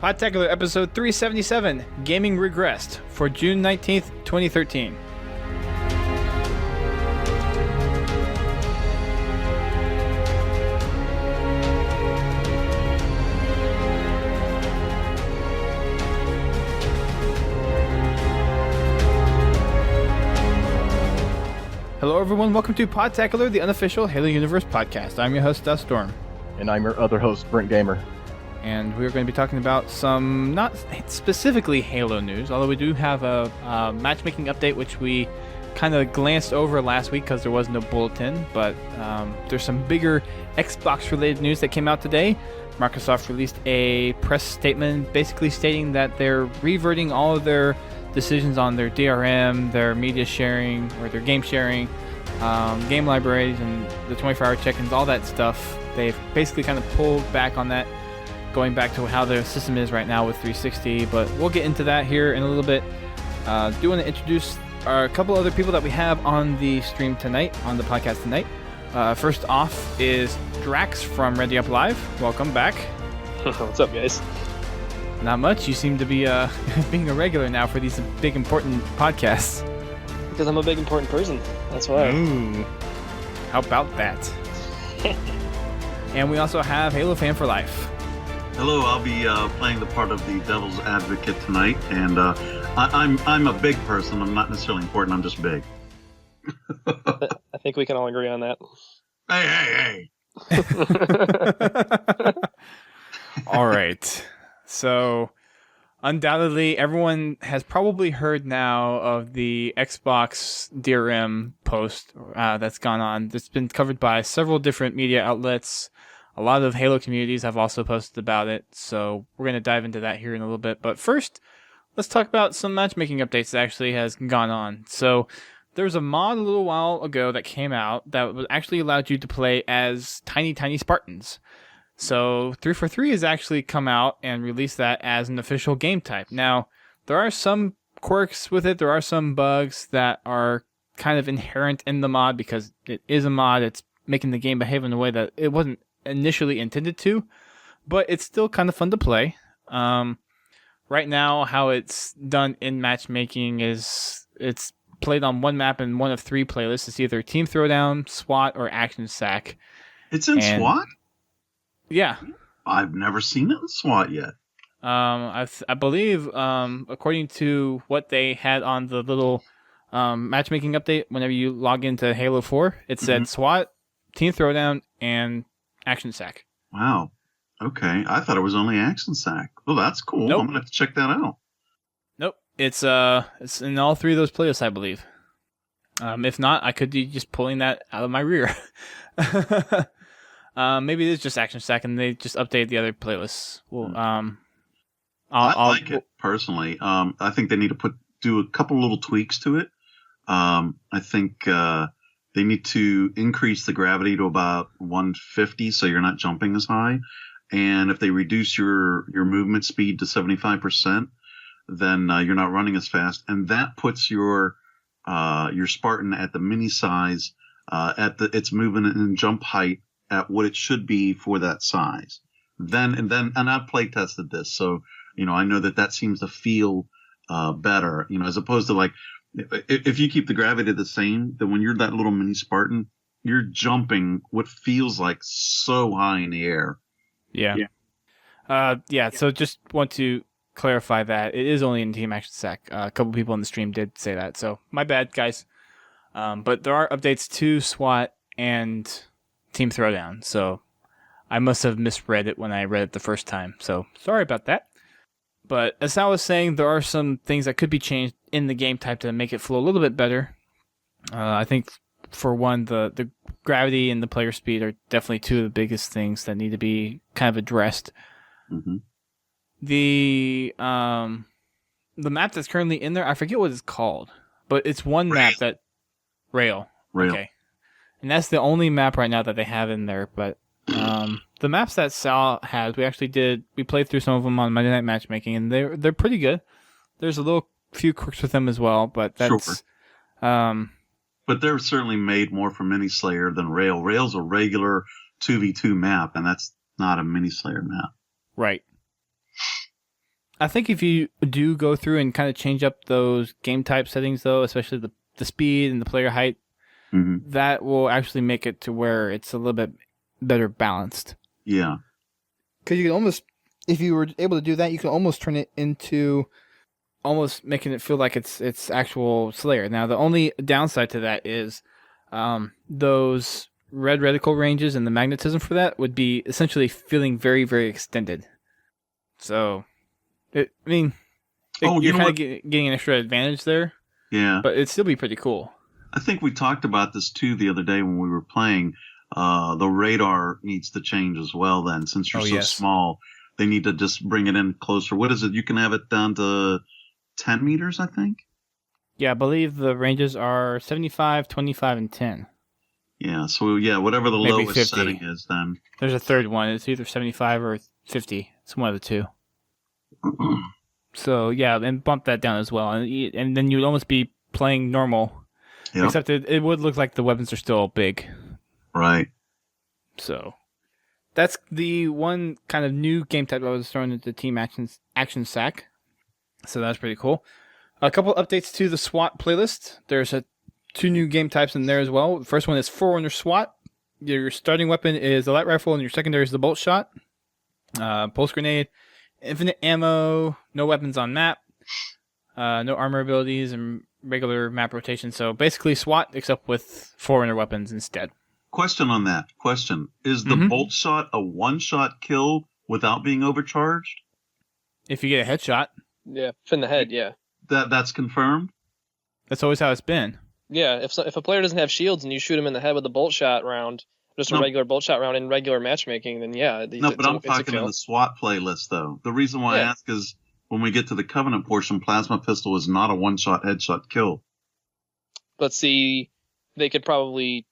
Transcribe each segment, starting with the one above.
Podtacular episode 377, Gaming Regressed, for June 19th, 2013. Hello everyone, welcome to Podtacular, the unofficial Halo Universe podcast. I'm your host, Storm. And I'm your other host, Brent Gamer. And we're going to be talking about some, not specifically Halo news, although we do have a matchmaking update, which we kind of glanced over last week because there was no bulletin, but there's some bigger Xbox-related news that came out today. Microsoft released a press statement basically stating that they're reverting all of their decisions on their DRM, their media sharing, or their game sharing, game libraries, and the 24-hour check-ins, all that stuff. They've basically kind of pulled back on that, going back to how their system is right now with 360, but we'll get into that here in a little bit. Do want to introduce a couple other people that we have on the stream tonight, on the podcast tonight. First off is Drax from Ready Up Live. Welcome back. What's up, guys? Not much. You seem to be being a regular now for these big, important podcasts. Because I'm a big, important person. That's why. Ooh. How about that? And we also have HaloFanForLife. Hello, I'll be playing the part of the devil's advocate tonight, and I'm a big person. I'm not necessarily important. I'm just big. I think we can all agree on that. Hey! All right. So, undoubtedly, everyone has probably heard now of the Xbox DRM post that's gone on. It's been covered by several different media outlets. A lot of Halo communities have also posted about it, so we're going to dive into that here in a little bit. But first, let's talk about some matchmaking updates that actually has gone on. So, there was a mod a little while ago that came out that actually allowed you to play as tiny Spartans. So 343 has actually come out and released that as an official game type. Now, there are some quirks with it. There are some bugs that are kind of inherent in the mod because it is a mod. It's making the game behave in a way that it wasn't initially intended to, but it's still kind of fun to play. Right now, how it's done in matchmaking is it's played on one map in one of three playlists. It's either Team Throwdown, SWAT, or Action Sack. It's in SWAT? Yeah. I've never seen it in SWAT yet. I believe, according to what they had on the little matchmaking update, whenever you log into Halo 4, it said SWAT, Team Throwdown, and Action Sack. Wow. Okay. I thought it was only Action Sack. Well, that's cool. Nope. I'm going to have to check that out. Nope. It's in all three of those playlists, I believe. If not, I could be just pulling that out of my rear. Maybe it is just Action Sack, and they just updated the other playlists. Well, I like it personally. I think they need to do a couple little tweaks to it. I think they need to increase the gravity to about 150, so you're not jumping as high. And if they reduce your movement speed to 75%, then you're not running as fast, and that puts your Spartan at the mini size, at its movement and jump height at what it should be for that size. And I've play tested this, so I know that seems to feel better. As opposed to like if you keep the gravity the same, then when you're that little mini Spartan, you're jumping what feels like so high in the air. Yeah. So just want to clarify that it is only in Team Action Sack. A couple people in the stream did say that, so my bad, guys. But there are updates to SWAT and Team Throwdown, so I must have misread it when I read it the first time, so sorry about that. But as I was saying, there are some things that could be changed in the game type to make it flow a little bit better. I think, for one, the gravity and the player speed are definitely two of the biggest things that need to be kind of addressed. Mm-hmm. The map that's currently in there, I forget what it's called, but it's one map that... Rail. Okay. And that's the only map right now that they have in there, but the maps that Sal has, we played through some of them on Monday Night Matchmaking, and they're pretty good. There's a few quirks with them as well, but that's... Sure. But they're certainly made more for Mini Slayer than Rail. Rail's a regular 2v2 map, and that's not a Mini Slayer map. Right. I think if you do go through and kind of change up those game type settings, though, especially the speed and the player height, that will actually make it to where it's a little bit better balanced. Yeah. Because you can almost, if you were able to do that, you can almost turn it into almost making it feel like it's actual Slayer. Now, the only downside to that is those red reticle ranges and the magnetism for that would be essentially feeling very, very extended. So, you're kind of getting an extra advantage there. Yeah. But it'd still be pretty cool. I think we talked about this too the other day when we were playing. The radar needs to change as well then. Since you're so small, they need to just bring it in closer. What is it? You can have it down to 10 meters, I think? Yeah, I believe the ranges are 75, 25, and 10. Yeah, so whatever the Maybe lowest 50. setting is then. There's a third one. It's either 75 or 50. It's one of the two. So, yeah, and bump that down as well. And then you'd almost be playing normal. Yep. Except it would look like the weapons are still big. Right. So, that's the one kind of new game type I was throwing into Team Action Sack. So that's pretty cool. A couple updates to the SWAT playlist. There's two new game types in there as well. The first one is Forerunner SWAT. Your starting weapon is the light rifle, and your secondary is the bolt shot. Pulse grenade, infinite ammo, no weapons on map, no armor abilities, and regular map rotation. So basically SWAT, except with Forerunner weapons instead. Question on that. Is the bolt shot a one-shot kill without being overcharged? If you get a headshot. Yeah, in the head, yeah. That's confirmed? That's always how it's been. Yeah, if a player doesn't have shields and you shoot him in the head with a bolt shot round, just a regular bolt shot round in regular matchmaking, then yeah. But I'm talking in the SWAT playlist, though. The reason why I ask is when we get to the Covenant portion, Plasma Pistol is not a one-shot headshot kill. But see, they could probably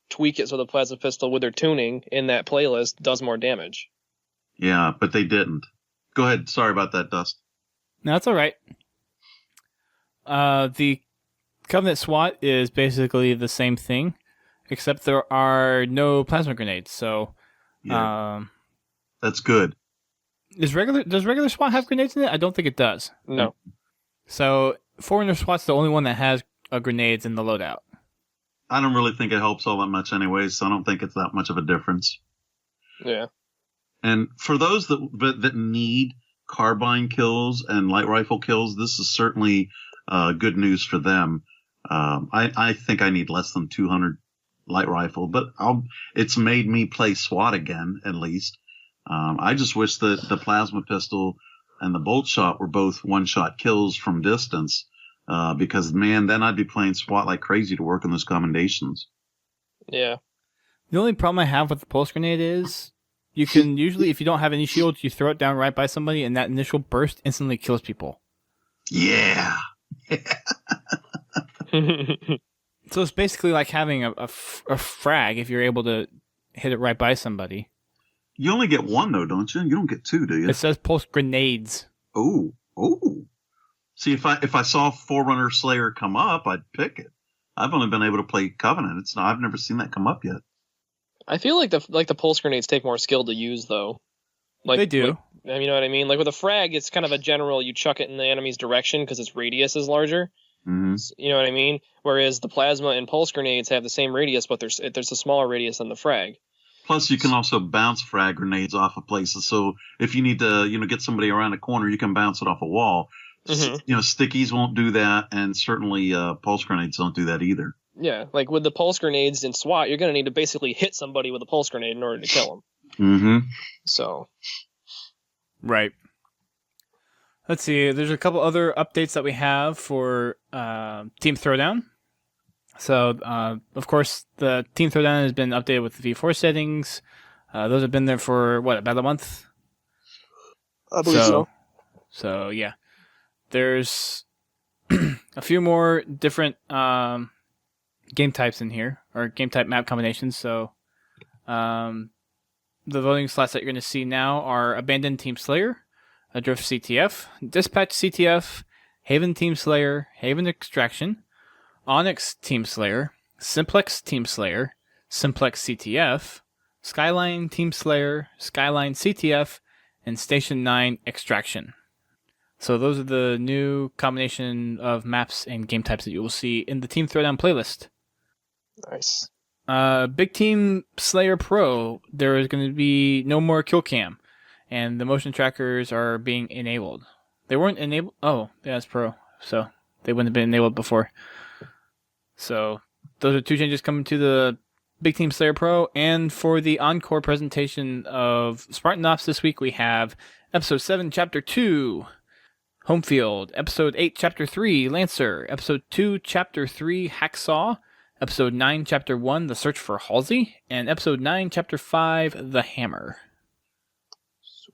tweak it so the Plasma Pistol with their tuning in that playlist does more damage. Yeah, but they didn't. Go ahead. Sorry about that, Dust. No, that's all right. The Covenant SWAT is basically the same thing, except there are no plasma grenades. So, that's good. Does regular SWAT have grenades in it? I don't think it does. No. So, Forerunner SWAT's the only one that has grenades in the loadout. I don't really think it helps all that much anyway, so I don't think it's that much of a difference. Yeah. And for those that need carbine kills and light rifle kills, this is certainly good news for them. I think I need less than 200 light rifle, but it's made me play SWAT again, at least. I just wish that the plasma pistol and the bolt shot were both one-shot kills from distance, because, man, then I'd be playing SWAT like crazy to work on those commendations. Yeah. The only problem I have with the pulse grenade is you can usually, if you don't have any shields, you throw it down right by somebody, and that initial burst instantly kills people. Yeah. So it's basically like having a frag if you're able to hit it right by somebody. You only get one, though, don't you? You don't get two, do you? It says pulse grenades. Oh. See, if I saw Forerunner Slayer come up, I'd pick it. I've only been able to play Covenant. I've never seen that come up yet. I feel like the pulse grenades take more skill to use, though. They do. You know what I mean? Like with a frag, it's kind of a general, you chuck it in the enemy's direction because its radius is larger. Mm-hmm. You know what I mean? Whereas the plasma and pulse grenades have the same radius, but there's a smaller radius than the frag. Plus, you can also bounce frag grenades off of places. So if you need to, get somebody around a corner, you can bounce it off a wall. Mm-hmm. Stickies won't do that, and certainly pulse grenades don't do that either. Yeah, like with the pulse grenades in SWAT, you're going to need to basically hit somebody with a pulse grenade in order to kill them. Mm-hmm. So. Right. Let's see. There's a couple other updates that we have for Team Throwdown. So, of course, the Team Throwdown has been updated with the V4 settings. Those have been there for, about a month? I believe so. So, yeah. There's a few more different game types in here, or game type map combinations. So, the voting slots that you're going to see now are Abandoned Team Slayer, Adrift CTF, Dispatch CTF, Haven Team Slayer, Haven Extraction, Onyx Team Slayer, Simplex Team Slayer, Simplex CTF, Skyline Team Slayer, Skyline CTF, and Station 9 Extraction. So those are the new combination of maps and game types that you will see in the Team Throwdown playlist. Nice. Big Team Slayer Pro, there is going to be no more kill cam, and the motion trackers are being enabled. They weren't enabled. Oh, yeah, it's Pro, so they wouldn't have been enabled before. So those are 2 changes coming to the Big Team Slayer Pro, and for the encore presentation of Spartan Ops this week, we have Episode 7, Chapter 2. Homefield, Episode 8, Chapter 3, Lancer, Episode 2, Chapter 3, Hacksaw, Episode 9, Chapter 1, The Search for Halsey, and Episode 9, Chapter 5, The Hammer.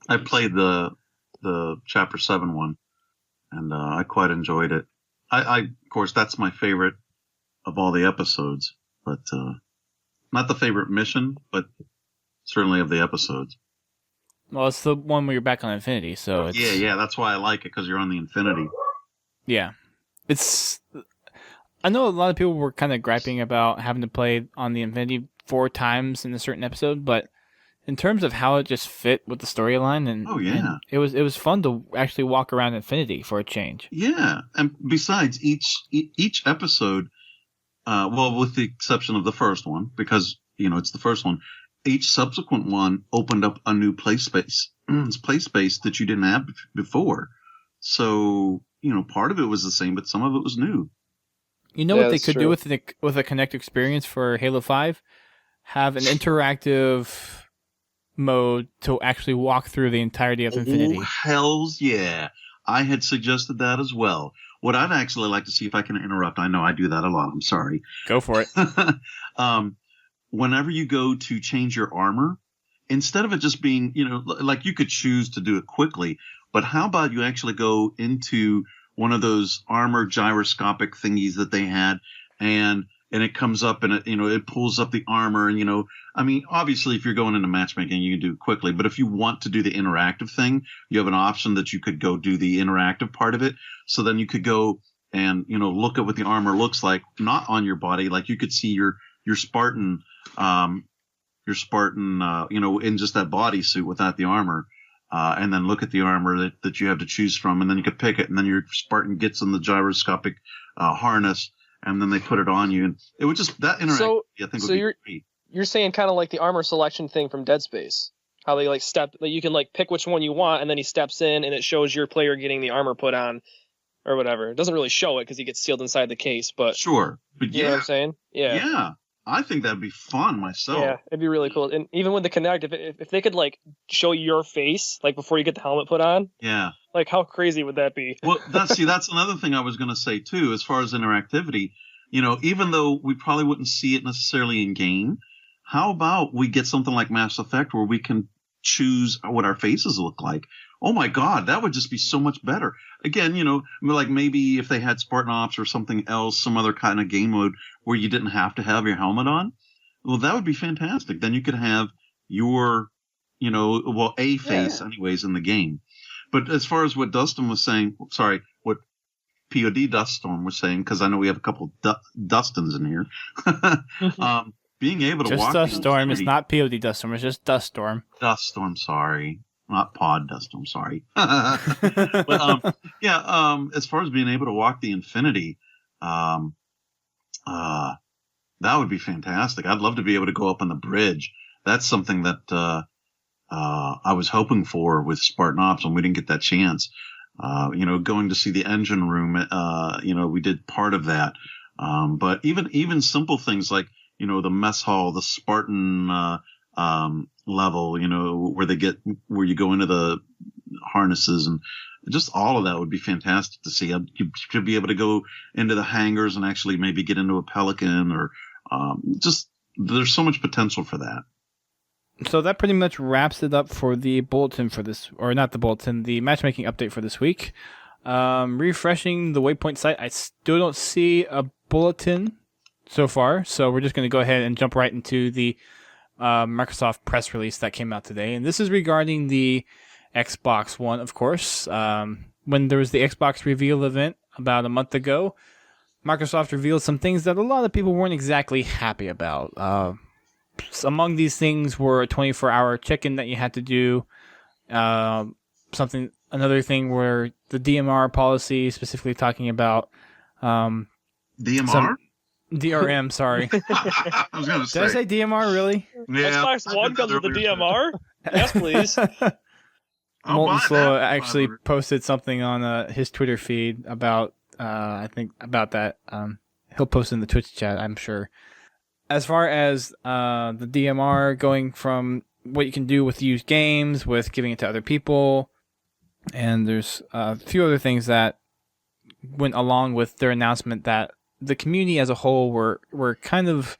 I played the Chapter 7 one, and I quite enjoyed it. I of course, that's my favorite of all the episodes, but not the favorite mission, but certainly of the episodes. Well, it's the one where you're back on Infinity, so it's... Yeah, that's why I like it, because you're on the Infinity. Yeah. I know a lot of people were kind of griping about having to play on the Infinity 4 times in a certain episode, but in terms of how it just fit with the storyline, and it was fun to actually walk around Infinity for a change. Yeah, and besides, each episode, well, with the exception of the first one, because, it's the first one, each subsequent one opened up a new play space that you didn't have before. So, part of it was the same, but some of it was new. You know what they could do with a Connect experience for Halo 5? Have an interactive mode to actually walk through the entirety of Infinity. Oh, hells yeah. I had suggested that as well. What I'd actually like to see, if I can interrupt, I know I do that a lot, I'm sorry. Go for it. Whenever you go to change your armor, instead of it just being, like you could choose to do it quickly, but how about you actually go into one of those armor gyroscopic thingies that they had, and it comes up and it pulls up the armor, and obviously if you're going into matchmaking, you can do it quickly, but if you want to do the interactive thing, you have an option that you could go do the interactive part of it. So then you could go and, look at what the armor looks like, not on your body. Like you could see your Spartan, in just that bodysuit without the armor, and then look at the armor that you have to choose from, and then you could pick it, and then your Spartan gets in the gyroscopic harness, and then they put it on you, and it would just that interaction. I think would be great. You're saying kind of like the armor selection thing from Dead Space, how they you can pick which one you want, and then he steps in, and it shows your player getting the armor put on, or whatever. It doesn't really show it because he gets sealed inside the case, but sure, but you know what I'm saying? Yeah. I think that'd be fun myself. Yeah, it'd be really cool. And even with the Kinect, if they could show your face before you get the helmet put on, yeah, how crazy would that be? Well, that's another thing I was going to say too, as far as interactivity. Even though we probably wouldn't see it necessarily in game, how about we get something like Mass Effect where we can choose what our faces look like? Oh my God, that would just be so much better. Again, maybe if they had Spartan Ops or something else, some other kind of game mode where you didn't have to have your helmet on, well, that would be fantastic. Then you could have your, a face anyways in the game. But as far as what Dustin was saying, what POD Duststorm was saying, because I know we have a couple Dustins in here, being able to just walk Duststorm, it's not POD Duststorm, it's just Duststorm. Duststorm, sorry. Not Pod Duststorm, sorry. But, as far as being able to walk the Infinity, that would be fantastic. I'd love to be able to go up on the bridge. That's something that I was hoping for with Spartan Ops, and we didn't get that chance. Going to see the engine room, we did part of that. But even simple things like, the mess hall, the Spartan level, where you go into the harnesses, and just all of that would be fantastic to see. You should be able to go into the hangars and actually maybe get into a Pelican, or there's so much potential for that. So that pretty much wraps it up for the bulletin for this, or not the bulletin, the matchmaking update for this week. Refreshing the Waypoint site, I still don't see a bulletin so far, so we're just going to go ahead and jump right into the Microsoft press release that came out today. And this is regarding the Xbox One, of course. When there was the Xbox reveal event about a month ago, Microsoft revealed some things that a lot of people weren't exactly happy about. Among these things were a 24-hour check-in that you had to do, another thing where the DMR policy, specifically talking about DMR? DRM, sorry. I was going to say. Did I say DMR, really? Yeah, Xbox One comes with the DMR? Yes, please. Molten Slow actually posted something on his Twitter feed about, I think, about that. He'll post in the Twitch chat, I'm sure. As far as the DMR going from what you can do with used games, with giving it to other people, and there's a few other things that went along with their announcement that the community as a whole were kind of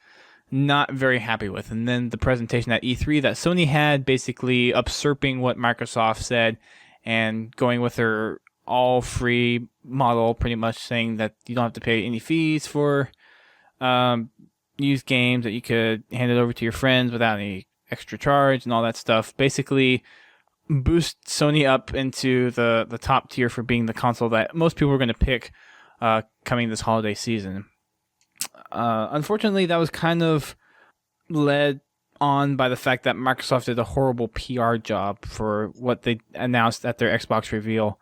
not very happy with. And then the presentation at E3 that Sony had, basically usurping what Microsoft said and going with their all-free model, pretty much saying that you don't have to pay any fees for used games, that you could hand it over to your friends without any extra charge and all that stuff. Basically boost Sony up into the top tier for being the console that most people are going to pick coming this holiday season. Unfortunately, that was kind of led on by the fact that Microsoft did a horrible PR job for what they announced at their Xbox reveal.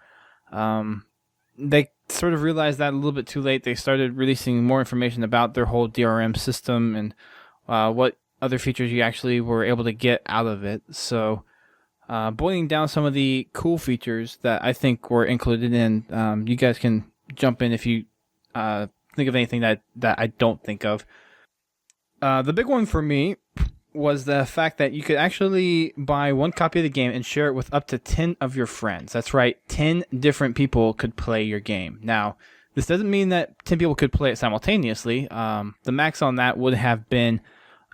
They sort of realized that a little bit too late. They started releasing more information about their whole DRM system and what other features you actually were able to get out of it. So, boiling down some of the cool features that I think were included in, you guys can jump in if you think of anything that I don't think of. The big one for me was the fact that you could actually buy one copy of the game and share it with up to 10 of your friends. That's right, 10 different people could play your game. Now, this doesn't mean that 10 people could play it simultaneously. The max on that would have been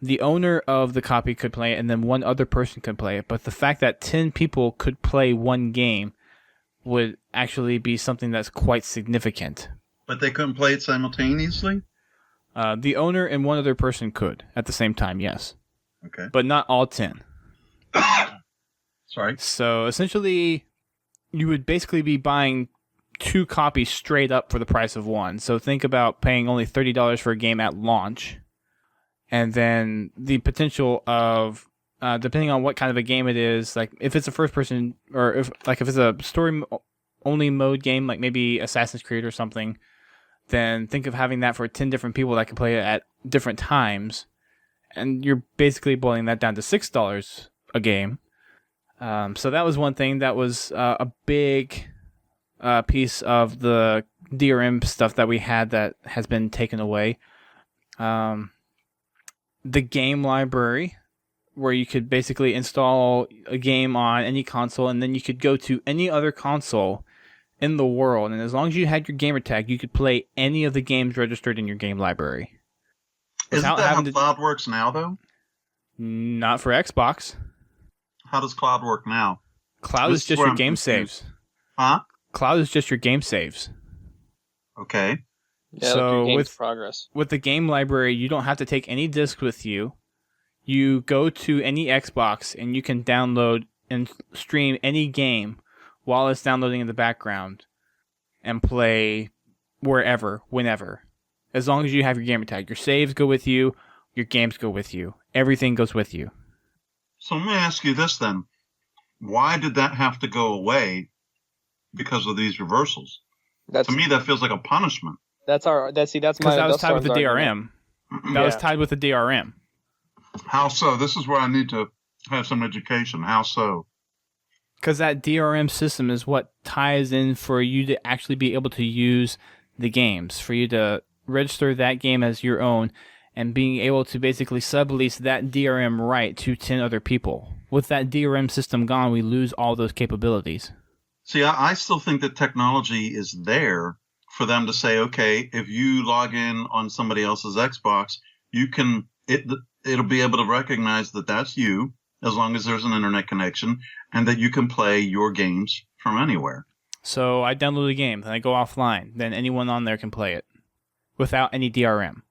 the owner of the copy could play it and then one other person could play it. But the fact that 10 people could play one game would actually be something that's quite significant. But they couldn't play it simultaneously? The owner and one other person could at the same time, yes. Okay. But not all 10. Sorry. So essentially, you would basically be buying 2 copies straight up for the price of one. So think about paying only $30 for a game at launch. And then the potential of, depending on what kind of a game it is, like if it's a first person, or if it's a story only mode game, like maybe Assassin's Creed or something, then think of having that for 10 different people that can play it at different times. And you're basically boiling that down to $6 a game. So that was one thing that was a big piece of the DRM stuff that we had that has been taken away. The game library, where you could basically install a game on any console, and then you could go to any other console in the world, and as long as you had your gamer tag, you could play any of the games registered in your game library. Isn't that how cloud works now, though? Not for Xbox. How does cloud work now? Cloud is just your game saves. Huh? Cloud is just your game saves. Okay. Yeah, so with the game library, you don't have to take any disc with you. You go to any Xbox and you can download and stream any game while it's downloading in the background and play wherever, whenever. As long as you have your gamer tag. Your saves go with you, your games go with you. Everything goes with you. So let me ask you this then. Why did that have to go away because of these reversals? To me, that feels like a punishment. Because that was tied with the DRM. That was tied with the DRM. How so? This is where I need to have some education. How so? Because that DRM system is what ties in for you to actually be able to use the games, for you to register that game as your own, and being able to basically sublease that DRM right to 10 other people. With that DRM system gone, we lose all those capabilities. See, I still think that technology is there for them to say, okay, if you log in on somebody else's Xbox, it'll be able to recognize that that's you, as long as there's an internet connection, and that you can play your games from anywhere. So I download a game, then I go offline, then anyone on there can play it without any DRM.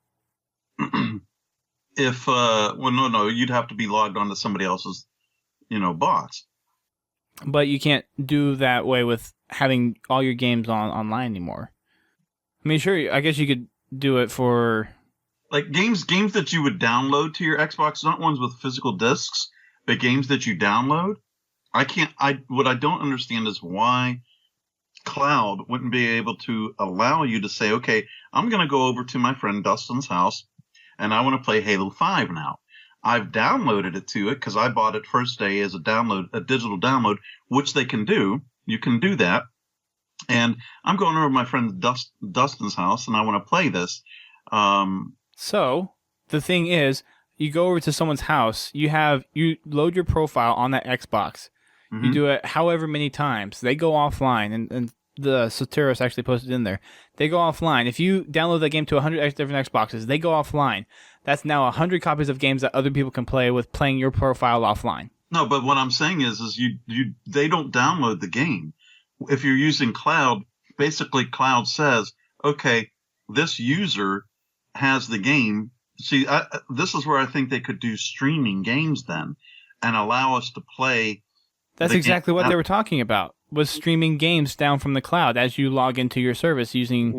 You'd have to be logged on to somebody else's, bots. But you can't do that way with having all your games online anymore. I mean, sure, I guess you could do it for... Like games that you would download to your Xbox, not ones with physical discs, but games that you download, What I don't understand is why Cloud wouldn't be able to allow you to say, okay, I'm going to go over to my friend Dustin's house and I want to play Halo 5 now. I've downloaded it to it because I bought it first day as a digital download, which they can do. You can do that. And I'm going over to my friend Dustin's house and I want to play this. So the thing is, you go over to someone's house, you load your profile on that Xbox. Mm-hmm. You do it however many times. They go offline, and the Soteros actually posted in there. They go offline. If you download that game to 100 different Xboxes, they go offline. That's now 100 copies of games that other people can play with playing your profile offline. No, but what I'm saying is they don't download the game. If you're using Cloud, basically Cloud says, okay, this user has the game. See, this is where I think they could do streaming games then and allow us to play. That's exactly what they were talking about, was streaming games down from the cloud as you log into your service using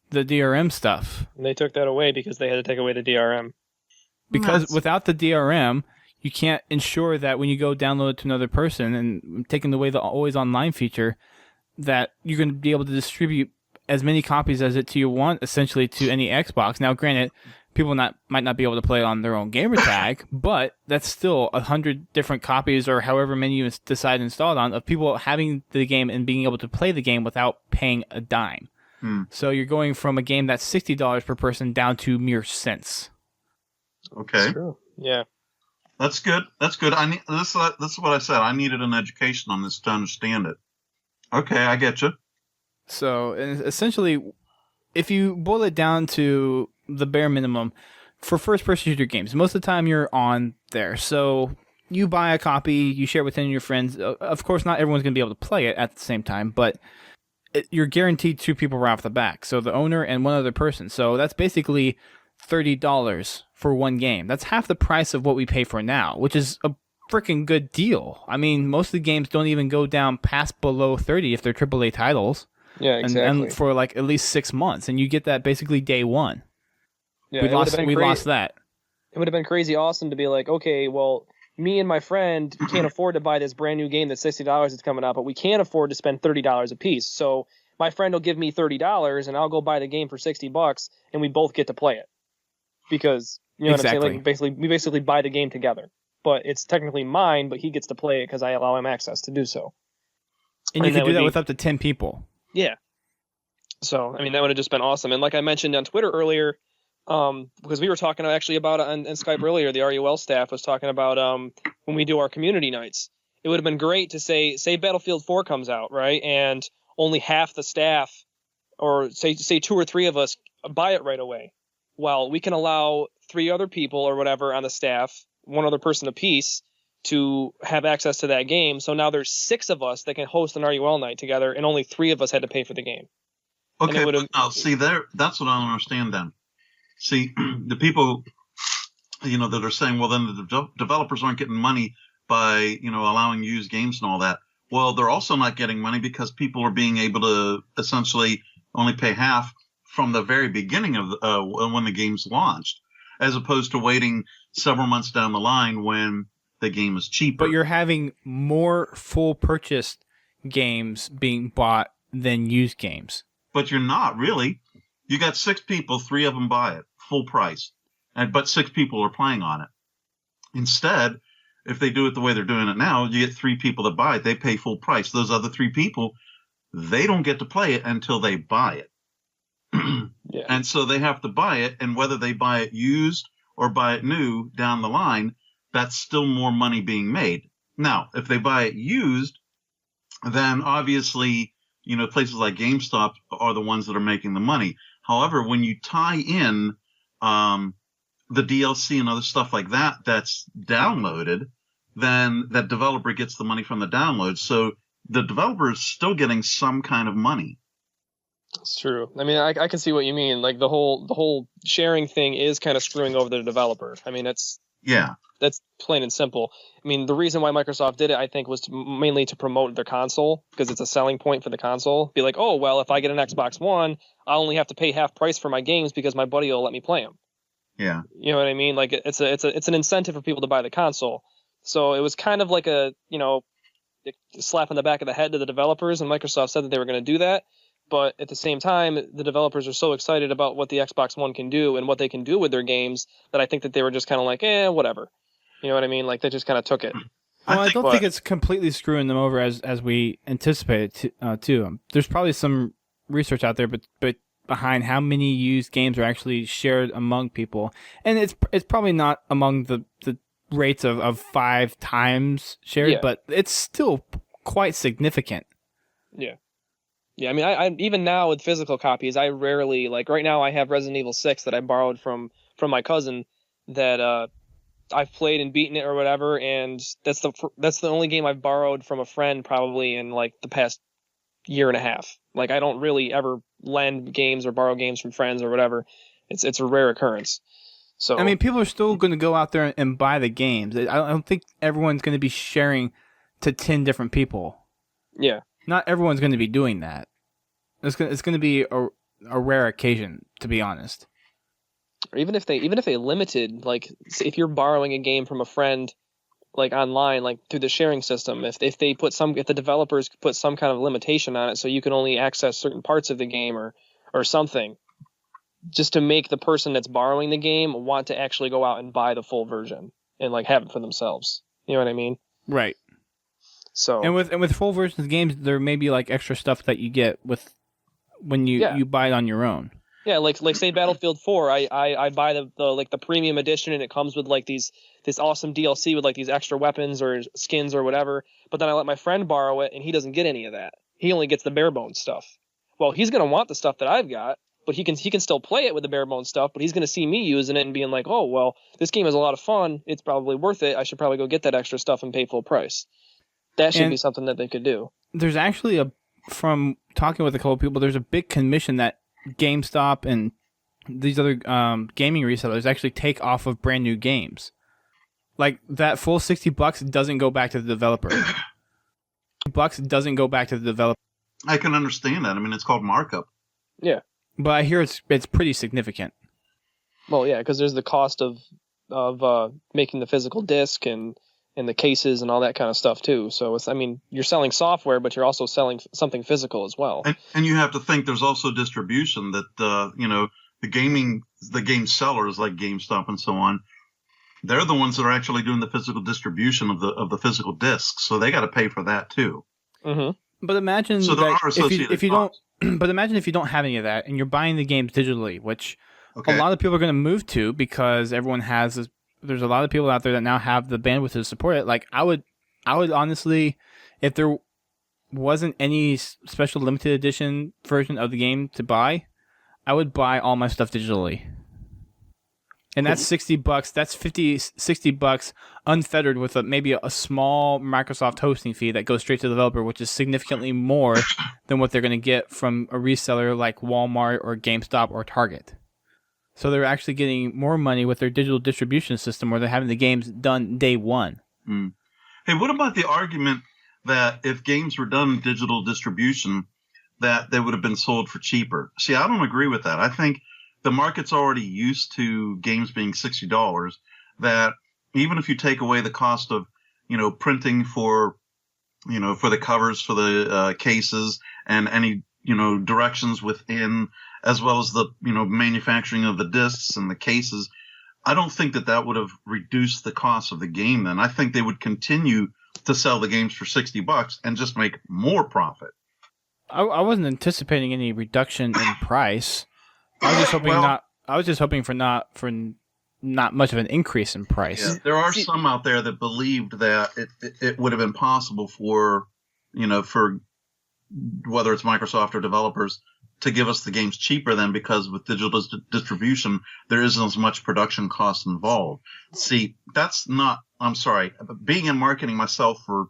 the DRM stuff. And they took that away because they had to take away the DRM. Because without the DRM, you can't ensure that when you go download it to another person, and taking away the always online feature, that you're going to be able to distribute as many copies as you want, essentially, to any Xbox. Now, granted, people might not be able to play it on their own gamer tag, but that's still 100 different copies or however many you decide to install it on of people having the game and being able to play the game without paying a dime. So you're going from a game that's $60 per person down to mere cents. Okay. That's true. Yeah. That's good. That's good. This is what I said. I needed an education on this to understand it. Okay, I get you. So essentially, if you boil it down to the bare minimum for first-person shooter games, most of the time you're on there. So you buy a copy, you share it with your friends. Of course, not everyone's going to be able to play it at the same time, but you're guaranteed 2 people right off the back. So the owner and one other person. So that's basically $30 for one game. That's half the price of what we pay for now, which is a freaking good deal. I mean, most of the games don't even go down past below 30 if they're AAA titles. Yeah, exactly. And for like at least 6 months, and you get that basically day one. Yeah, we lost that. It would have been crazy awesome to be like, okay, well, me and my friend can't afford to buy this brand new game that's $60 that's coming out, but we can't afford to spend $30 a piece. So my friend will give me $30 and I'll go buy the game for $60 and we both get to play it. Because, you know what I'm saying? Like, we basically buy the game together. But it's technically mine, but he gets to play it because I allow him access to do so. And you can do that with up to 10 people. Yeah. So, I mean, that would have just been awesome. And like I mentioned on Twitter earlier, because we were talking actually about it on Skype earlier, the RUL staff was talking about when we do our community nights. It would have been great to say Battlefield 4 comes out, right? And only half the staff, or say 2 or 3 of us, buy it right away. Well, we can allow 3 other people or whatever on the staff, 1 other person apiece, to have access to that game. So now there's 6 of us that can host an RUL night together, and only 3 of us had to pay for the game. Okay, now, see, that's what I don't understand then. See, the people, that are saying, well, then the developers aren't getting money by, allowing used games and all that. Well, they're also not getting money because people are being able to essentially only pay half from the very beginning of when the game's launched, as opposed to waiting several months down the line when the game is cheaper. But you're having more full purchased games being bought than used games. But you're not really. You got 6 people, 3 of them buy it full price, but 6 people are playing on it. Instead, if they do it the way they're doing it now, you get 3 people that buy it. They pay full price. Those other 3 people, they don't get to play it until they buy it. Yeah. And so they have to buy it, and whether they buy it used or buy it new down the line, that's still more money being made. Now, if they buy it used, then obviously, places like GameStop are the ones that are making the money. However, when you tie in the DLC and other stuff like that that's downloaded, then that developer gets the money from the download. So the developer is still getting some kind of money. It's true. I mean, I can see what you mean. Like the whole sharing thing is kind of screwing over the developer. I mean, that's plain and simple. I mean, the reason why Microsoft did it, I think, was mainly to promote their console, because it's a selling point for the console. Be like, oh, well, if I get an Xbox One, I only have to pay half price for my games because my buddy will let me play them. Yeah. You know what I mean? Like it's an incentive for people to buy the console. So it was kind of like a, a slap on the back of the head to the developers, and Microsoft said that they were going to do that. But at the same time, the developers are so excited about what the Xbox One can do and what they can do with their games that I think that they were just kind of like, whatever. You know what I mean? Like, they just kind of took it. Well, I don't think it's completely screwing them over as we anticipated too. There's probably some research out there, but behind how many used games are actually shared among people, and it's probably not among the rates of 5 times shared, but it's still quite significant. Yeah. Yeah, I mean, I even now with physical copies, I rarely, like right now I have Resident Evil 6 that I borrowed from my cousin that I've played and beaten it or whatever, and that's the only game I've borrowed from a friend probably in like the past year and a half. Like, I don't really ever lend games or borrow games from friends or whatever. It's a rare occurrence. So I mean, people are still going to go out there and buy the games. I don't think everyone's going to be sharing to 10 different people. Yeah. Not everyone's going to be doing that. It's going to be a rare occasion, to be honest. Or even if they limited, like, if you're borrowing a game from a friend, like online, like through the sharing system, if the developers put some kind of limitation on it, so you can only access certain parts of the game or something, just to make the person that's borrowing the game want to actually go out and buy the full version and like have it for themselves. You know what I mean? Right. So and with full versions of games, there may be like extra stuff that you get with when you buy it on your own. Yeah, like say Battlefield 4, I buy the premium edition, and it comes with like this awesome DLC with like these extra weapons or skins or whatever. But then I let my friend borrow it, and he doesn't get any of that. He only gets the bare bones stuff. Well, he's gonna want the stuff that I've got, but he can still play it with the bare bones stuff. But he's gonna see me using it and being like, oh well, this game is a lot of fun. It's probably worth it. I should probably go get that extra stuff and pay full price. That should be something that they could do. There's actually from talking with a couple of people, there's a big commission that GameStop and these other gaming resellers actually take off of brand new games. Like, that full $60 doesn't go back to the developer. $60 doesn't go back to the developer. I can understand that. I mean, it's called markup. Yeah. But I hear it's pretty significant. Well, yeah, because there's the cost of making the physical disc and the cases and all that kind of stuff too. So you're selling software, but you're also selling something physical as well. And you have to think there's also distribution that the game sellers like GameStop and so on, they're the ones that are actually doing the physical distribution of the physical discs, so they got to pay for that too. Mm-hmm. But imagine if you don't. But imagine if you don't have any of that and you're buying the games digitally, which a lot of people are going to move to because everyone has this. There's a lot of people out there that now have the bandwidth to support it. Like, I would honestly, if there wasn't any special limited edition version of the game to buy, I would buy all my stuff digitally. And that's $60. That's $60 unfettered with maybe a small Microsoft hosting fee that goes straight to the developer, which is significantly more than what they're going to get from a reseller like Walmart or GameStop or Target. So they're actually getting more money with their digital distribution system where they're having the games done day one. Mm. Hey, what about the argument that if games were done in digital distribution, that they would have been sold for cheaper? See, I don't agree with that. I think the market's already used to games being $60, that even if you take away the cost of, printing for the covers, for the cases and any, directions within, as well as the, manufacturing of the discs and the cases, I don't think that would have reduced the cost of the game then. I think they would continue to sell the games for $60 and just make more profit. I wasn't anticipating any reduction in price. I was just hoping I was just hoping for not much of an increase in price. Yeah, there are some out there that believed that it would have been possible for whether it's Microsoft or developers to give us the games cheaper then, because with digital distribution, there isn't as much production cost involved. See, that's not, I'm sorry, being in marketing myself for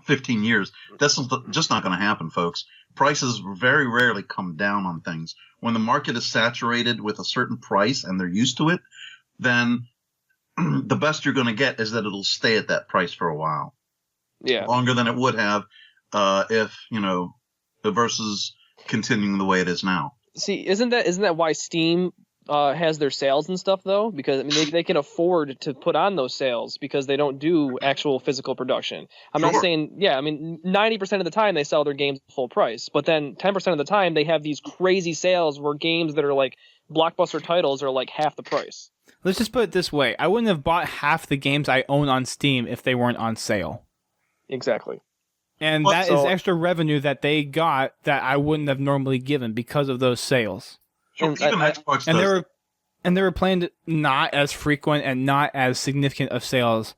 15 years, that's just not going to happen, folks. Prices very rarely come down on things. When the market is saturated with a certain price and they're used to it, then the best you're going to get is that it'll stay at that price for a while. Yeah. Longer than it would have if, versus continuing the way it is now. See, isn't that why Steam has their sales and stuff though, because I mean they can afford to put on those sales because they don't do actual physical production. I'm not saying, yeah, I mean 90% of the time they sell their games full price, but then 10% of the time they have these crazy sales where games that are like blockbuster titles are like half the price. Let's just put it this way: I wouldn't have bought half the games I own on Steam if they weren't on sale. Exactly. And that is extra revenue that they got that I wouldn't have normally given because of those sales. Sure, Xbox does. And they were planned not as frequent and not as significant of sales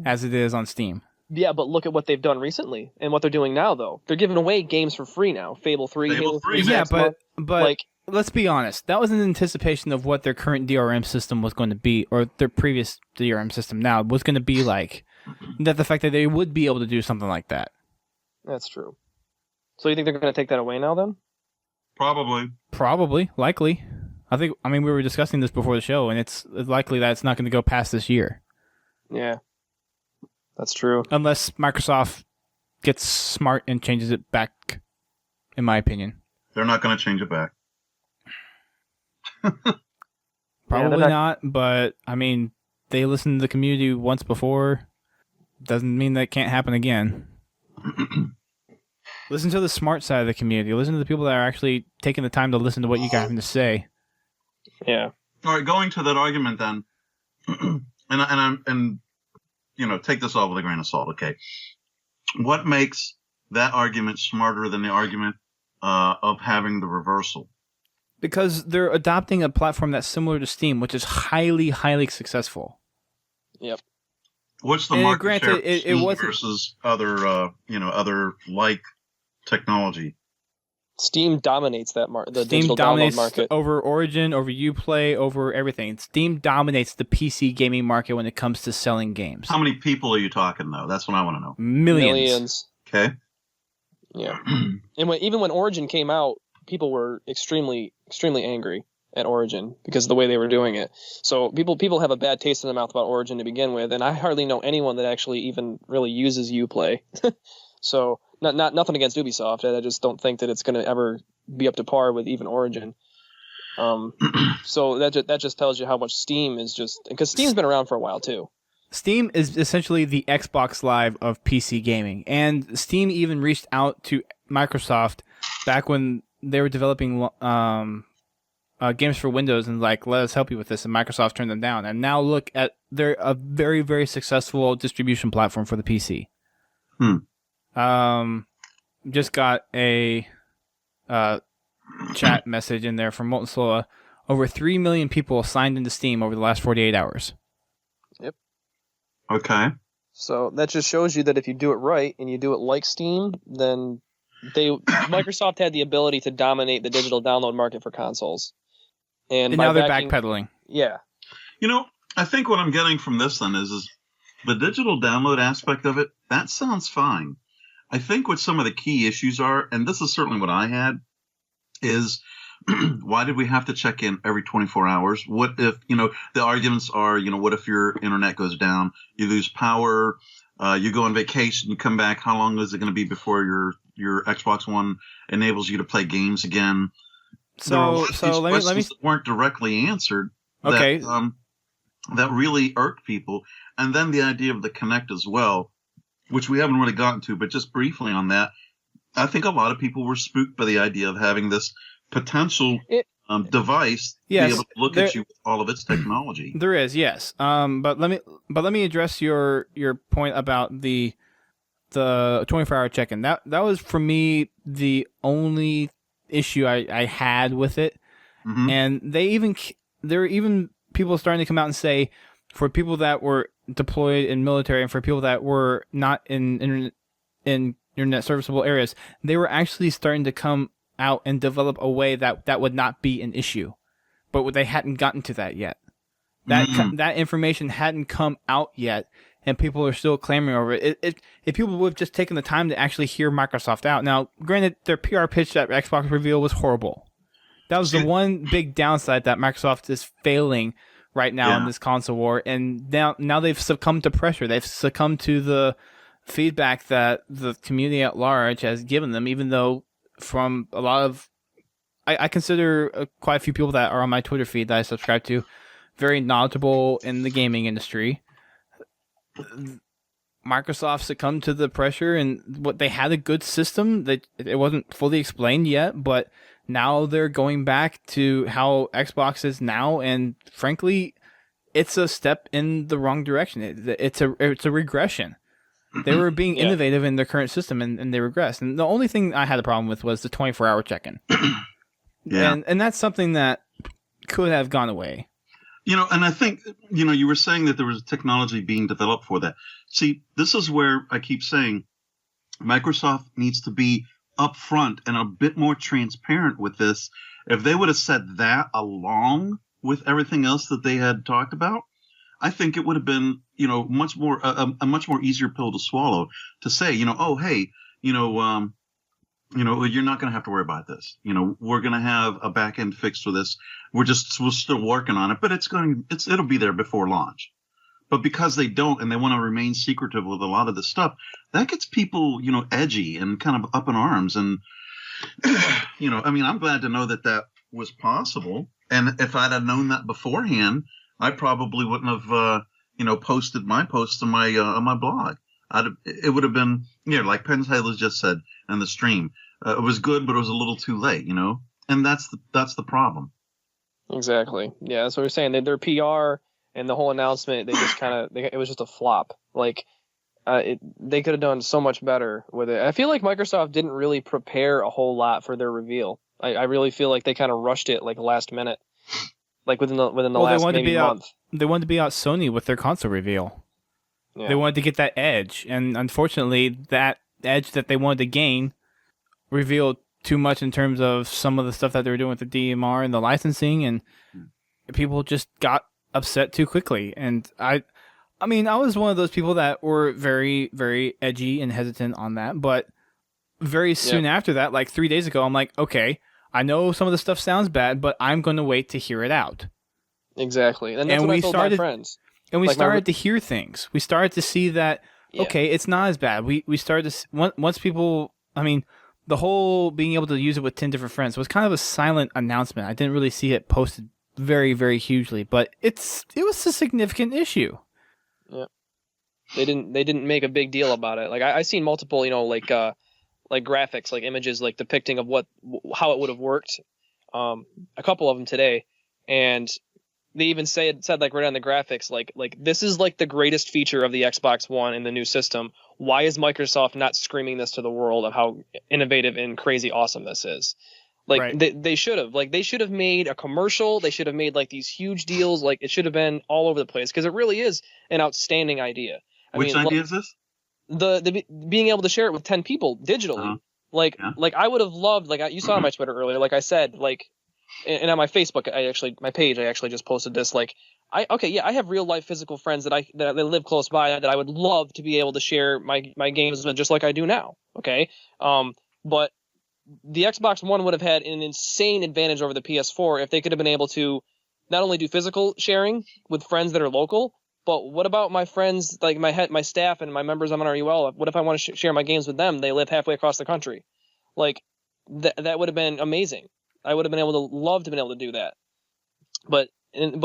as it is on Steam. Yeah, but look at what they've done recently and what they're doing now, though. They're giving away games for free now. Fable 3, Halo 3. Yeah, but like, let's be honest. That was in anticipation of what their current DRM system was going to be, or their previous DRM system now was going to be like. That the fact that they would be able to do something like that. That's true. So you think they're going to take that away now, then? Probably. Likely. I mean, we were discussing this before the show, and it's likely that it's not going to go past this year. Yeah. That's true. Unless Microsoft gets smart and changes it back, in my opinion. They're not going to change it back. Probably not, but, I mean, they listened to the community once before. Doesn't mean that can't happen again. Listen to the smart side of the community. Listen to the people that are actually taking the time to listen to what you got to say. Yeah. All right, going to that argument then, and you know, take this all with a grain of salt. Okay, what makes that argument smarter than the argument of having the reversal? Because they're adopting a platform that's similar to Steam, which is highly, highly successful. Yep. What's the market share of Steam versus other, other like technology? Steam dominates that market. The Steam digital dominates download market over Origin, over Uplay, over everything. Steam dominates the PC gaming market when it comes to selling games. How many people are you talking, though? That's what I want to know. Millions. Okay. Yeah. And even when Origin came out, people were extremely, extremely angry at Origin because of the way they were doing it. So people have a bad taste in their mouth about Origin to begin with, and I hardly know anyone that actually even really uses Uplay. So nothing against Ubisoft. I just don't think that it's going to ever be up to par with even Origin. So that just tells you how much Steam is just, because Steam's been around for a while too. Steam is essentially the Xbox Live of PC gaming, and Steam even reached out to Microsoft back when they were developing games for Windows and like, let us help you with this, and Microsoft turned them down. And now look at, they're a very, very successful distribution platform for the PC. Just got a chat message in there from Molten Sola. Over 3 million people signed into Steam over the last 48 hours. Yep. Okay. So that just shows you that if you do it right and you do it like Steam, then Microsoft had the ability to dominate the digital download market for consoles. And now they're backpedaling. Yeah. You know, I think what I'm getting from this then is the digital download aspect of it, that sounds fine. I think what some of the key issues are, and this is certainly what I had, is why did we have to check in every 24 hours? What if, the arguments are, what if your internet goes down, you lose power, you go on vacation, you come back, how long is it going to be before your Xbox One enables you to play games again? So let me weren't directly answered. Okay. That really irked people. And then the idea of the Kinect as well, which we haven't really gotten to, but just briefly on that, I think a lot of people were spooked by the idea of having this potential device be able to look at you with all of its technology. There is, yes. But let me address your point about the 24-hour check-in. That was for me the only issue I had with it. Mm-hmm. And there were even people starting to come out and say, for people that were deployed in military and for people that were not in internet serviceable areas, they were actually starting to come out and develop a way that would not be an issue. But they hadn't gotten to that yet. That information hadn't come out yet, and people are still clamoring over it. If people would have just taken the time to actually hear Microsoft out. Now, granted, their PR pitch at Xbox reveal was horrible. That was the one big downside that Microsoft is failing right now in this console war, and now they've succumbed to pressure. They've succumbed to the feedback that the community at large has given them, even though from a lot of I consider quite a few people that are on my Twitter feed that I subscribe to very knowledgeable in the gaming industry. Microsoft succumbed to the pressure, and what they had a good system that it wasn't fully explained yet, but now they're going back to how Xbox is now, and frankly, it's a step in the wrong direction. It's a regression. They were being innovative in their current system, and they regressed. And the only thing I had a problem with was the 24-hour check-in. And that's something that could have gone away. And I think, you were saying that there was technology being developed for that. See, this is where I keep saying Microsoft needs to be upfront and a bit more transparent with this. If they would have said that along with everything else that they had talked about, I think it would have been, much more a much more easier pill to swallow to say, oh, hey, you're not going to have to worry about this. We're going to have a back end fix for this. We're still working on it, but it'll be there before launch. But because they don't, and they want to remain secretive with a lot of this stuff, that gets people, edgy and kind of up in arms. And, I'm glad to know that was possible. And if I'd have known that beforehand, I probably wouldn't have, posted my posts on my blog. It would have been, like Penshale just said in the stream. It was good, but it was a little too late, and that's the problem. Exactly. Yeah, that's what we're saying. Their PR and the whole announcement, they just it was just a flop. Like, they could have done so much better with it. I feel like Microsoft didn't really prepare a whole lot for their reveal. I really feel like they kind of rushed it like last minute, like within the last maybe month. They wanted to be out Sony with their console reveal. Yeah. They wanted to get that edge, and unfortunately, that edge that they wanted to gain revealed too much in terms of some of the stuff that they were doing with the DMR and the licensing, and people just got upset too quickly. And I was one of those people that were very, very edgy and hesitant on that, but very soon after that, like 3 days ago, I'm like, okay, I know some of the stuff sounds bad, but I'm going to wait to hear it out. Exactly. And that's what I told my friends. And we started to hear things. We started to see that, okay, it's not as bad. We started to, once people, the whole being able to use it with 10 different friends was kind of a silent announcement. I didn't really see it posted very, very hugely, but it was a significant issue. Yeah. They didn't make a big deal about it. Like I seen multiple, like graphics, like images, like depicting of how it would have worked. A couple of them today, and they even said like right on the graphics, like this is like the greatest feature of the Xbox One in the new system. Why is Microsoft not screaming this to the world of how innovative and crazy awesome this is? Like right. they should have made a commercial. They should have made like these huge deals. Like it should have been all over the place, because it really is an outstanding idea. Which idea is this? The being able to share it with 10 people digitally. Like I would have loved, like you saw on my Twitter earlier, like I said, like, and on my Facebook, my page, I actually just posted this. Like, I have real life physical friends that live close by that I would love to be able to share my games with, just like I do now. Okay. But the Xbox One would have had an insane advantage over the PS4 if they could have been able to not only do physical sharing with friends that are local, but what about my friends, like my staff and my members on RUL? What if I want to share my games with them? They live halfway across the country. Like, that would have been amazing. I would have been able to do that. But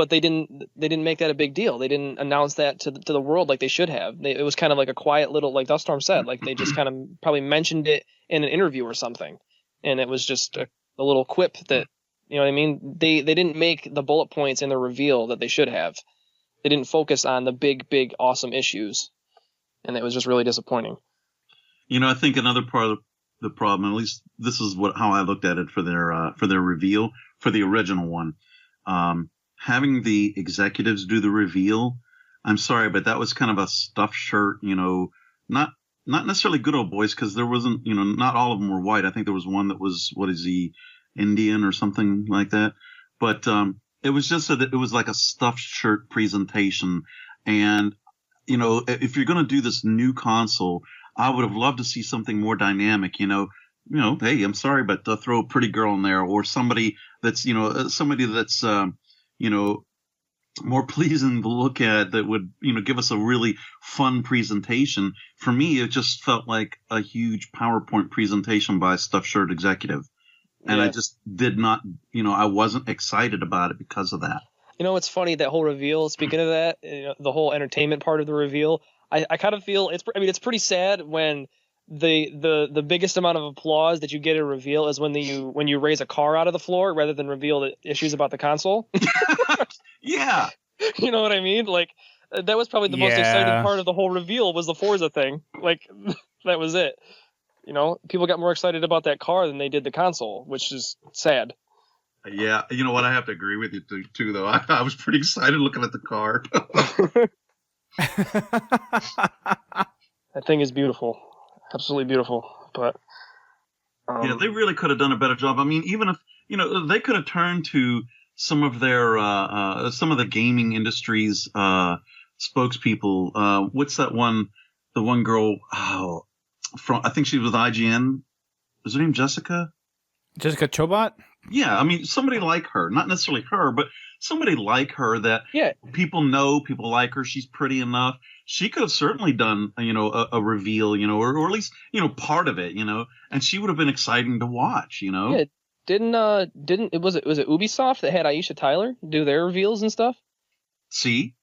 they didn't make that a big deal. They didn't announce that to the world like they should have. It was kind of like a quiet little, like Duststorm said, like they just kind of probably mentioned it in an interview or something. And it was just a little quip that, you know what I mean? They didn't make the bullet points in the reveal that they should have. They didn't focus on the big, big, awesome issues. And it was just really disappointing. I think another part of the problem, at least this is how I looked at it for their reveal, for the original one. Having the executives do the reveal, I'm sorry, but that was kind of a stuffed shirt, not necessarily good old boys, because there wasn't, not all of them were white. I think there was one that was, Indian or something like that. But it was just that it was like a stuffed shirt presentation. And, if you're going to do this new console, I would have loved to see something more dynamic, hey, I'm sorry, but throw a pretty girl in there, or somebody that's, more pleasing to look at, that would, give us a really fun presentation. For me, it just felt like a huge PowerPoint presentation by a stuffed shirt executive. And I just did not, I wasn't excited about it because of that. It's funny, that whole reveal, speaking of that, the whole entertainment part of the reveal, I kind of feel it's pretty sad when the biggest amount of applause that you get at a reveal is when you raise a car out of the floor rather than reveal the issues about the console. Yeah. You know what I mean? Like, that was probably the most exciting part of the whole reveal, was the Forza thing. Like, that was it. People got more excited about that car than they did the console, which is sad. Yeah, you know what? I have to agree with you too, though. I was pretty excited looking at the car. That thing is beautiful, absolutely beautiful. But yeah, they really could have done a better job. I mean, even if they could have turned to some of their some of the gaming industry's spokespeople. What's that one? The one girl from, I think she was with IGN. Was her name Jessica? Jessica Chobot? Yeah, I mean, somebody like her, not necessarily her, but somebody like her that people know, people like her. She's pretty enough. She could have certainly done, a reveal, or at least, part of it, and she would have been exciting to watch, Yeah, was it Ubisoft that had Aisha Tyler do their reveals and stuff? See?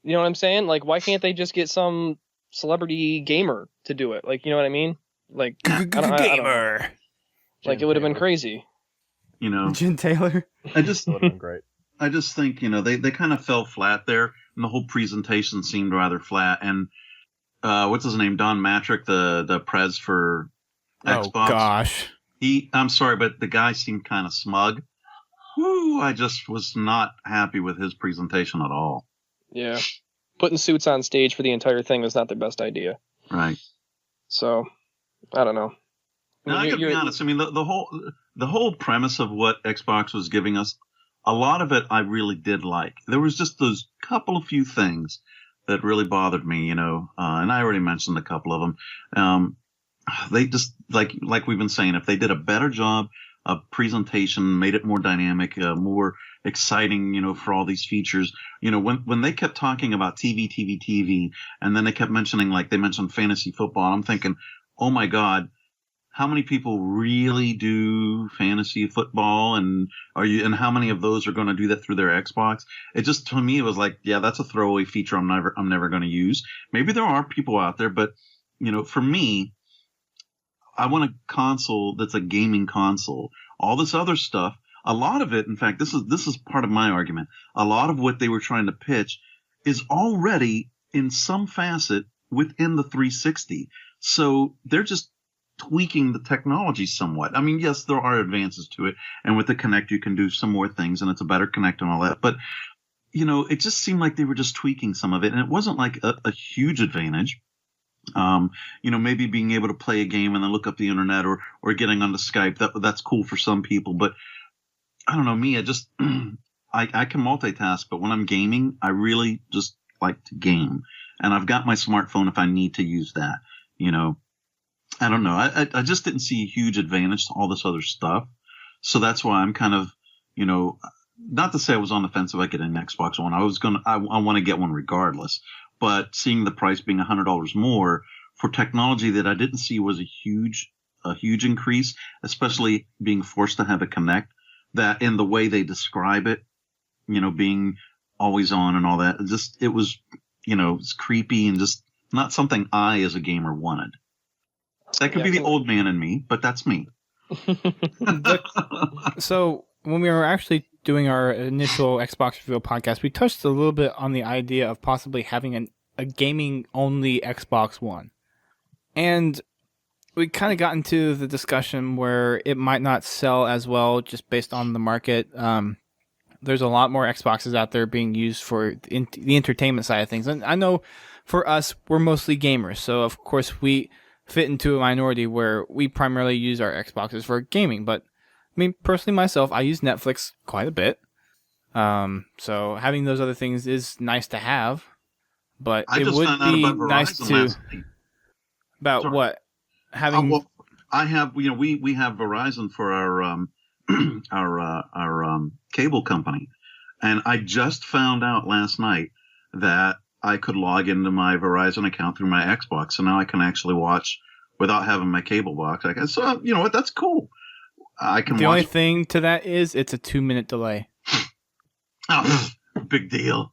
You know what I'm saying? Like, why can't they just get some celebrity gamer to do it? Like, you know what I mean? Like, gamer. Like, it would have been crazy. Jen Taylor. That would have been great. I just think, they kind of fell flat there, and the whole presentation seemed rather flat. And what's his name? Don Matrick, the prez for Xbox. Oh, gosh. I'm sorry, but the guy seemed kind of smug. Whew, I just was not happy with his presentation at all. Yeah. Putting suits on stage for the entire thing was not the best idea. Right. So, I don't know. Now, I gotta be honest. I mean, the whole premise of what Xbox was giving us, a lot of it I really did like. There was just those few things that really bothered me, and I already mentioned a couple of them. They just, like we've been saying, if they did a better job of presentation, made it more dynamic, more exciting, for all these features, when they kept talking about TV, and then they kept mentioning, they mentioned fantasy football, I'm thinking, oh my God, how many people really do fantasy football, and how many of those are going to do that through their Xbox? It just, to me, it was like, yeah, that's a throwaway feature I'm never going to use. Maybe there are people out there, but for me, I want a console that's a gaming console. All this other stuff, a lot of it, in fact, this is part of my argument. A lot of what they were trying to pitch is already in some facet within the 360. So they're just tweaking the technology somewhat. I mean, yes, there are advances to it, and with the Kinect you can do some more things, and it's a better Kinect and all that. But it just seemed like they were just tweaking some of it, and it wasn't like a huge advantage. Maybe being able to play a game and then look up the internet or getting onto Skype, that's cool for some people. But I don't know, me, I just I can multitask, but when I'm gaming, I really just like to game, and I've got my smartphone if I need to use that. I don't know. I just didn't see a huge advantage to all this other stuff. So that's why I'm kind of, not to say I was on the fence about getting an Xbox One. I want to get one regardless. But seeing the price being $100 more for technology that I didn't see was a huge increase, especially being forced to have a Kinect, that in the way they describe it, being always on and all that, it was, it's creepy and just not something I as a gamer wanted. That could be the old man in me, but that's me. So when we were actually doing our initial Xbox Reveal podcast, we touched a little bit on the idea of possibly having a gaming-only Xbox One. And we kind of got into the discussion where it might not sell as well just based on the market. There's a lot more Xboxes out there being used for the entertainment side of things. And I know for us, we're mostly gamers. So, of course, we fit into a minority where we primarily use our Xboxes for gaming. But, I mean, personally myself, I use Netflix quite a bit. So having those other things is nice to have. But it would be nice to... About Sorry. what? Having... well, I have, we have Verizon for our cable company. And I just found out last night that I could log into my Verizon account through my Xbox, so now I can actually watch without having my cable box. So, you know what? That's cool. I can. The only thing to that is it's a 2-minute delay. Oh, big deal.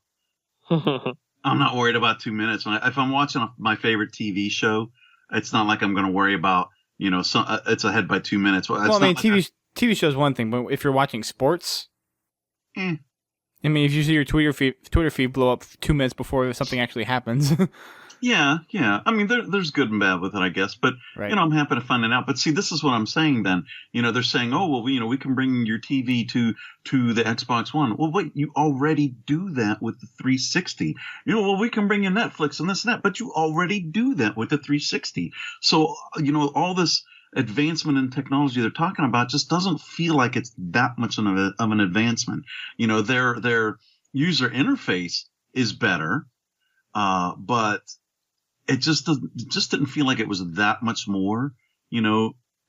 I'm not worried about 2 minutes. If I'm watching my favorite TV show, it's not like I'm going to worry about, it's ahead by 2 minutes. Well, I mean, TV show is one thing, but if you're watching sports, I mean, if you see your Twitter feed blow up 2 minutes before something actually happens. Yeah. I mean, there's good and bad with it, I guess. But, right. I'm happy to find it out. But see, this is what I'm saying then. They're saying, oh, well, we can bring your TV to the Xbox One. Well, wait, you already do that with the 360. Well, we can bring you Netflix and this and that. But you already do that with the 360. So, all this advancement in technology they're talking about just doesn't feel like it's that much of an advancement. Their user interface is better, but it just didn't feel like it was that much more,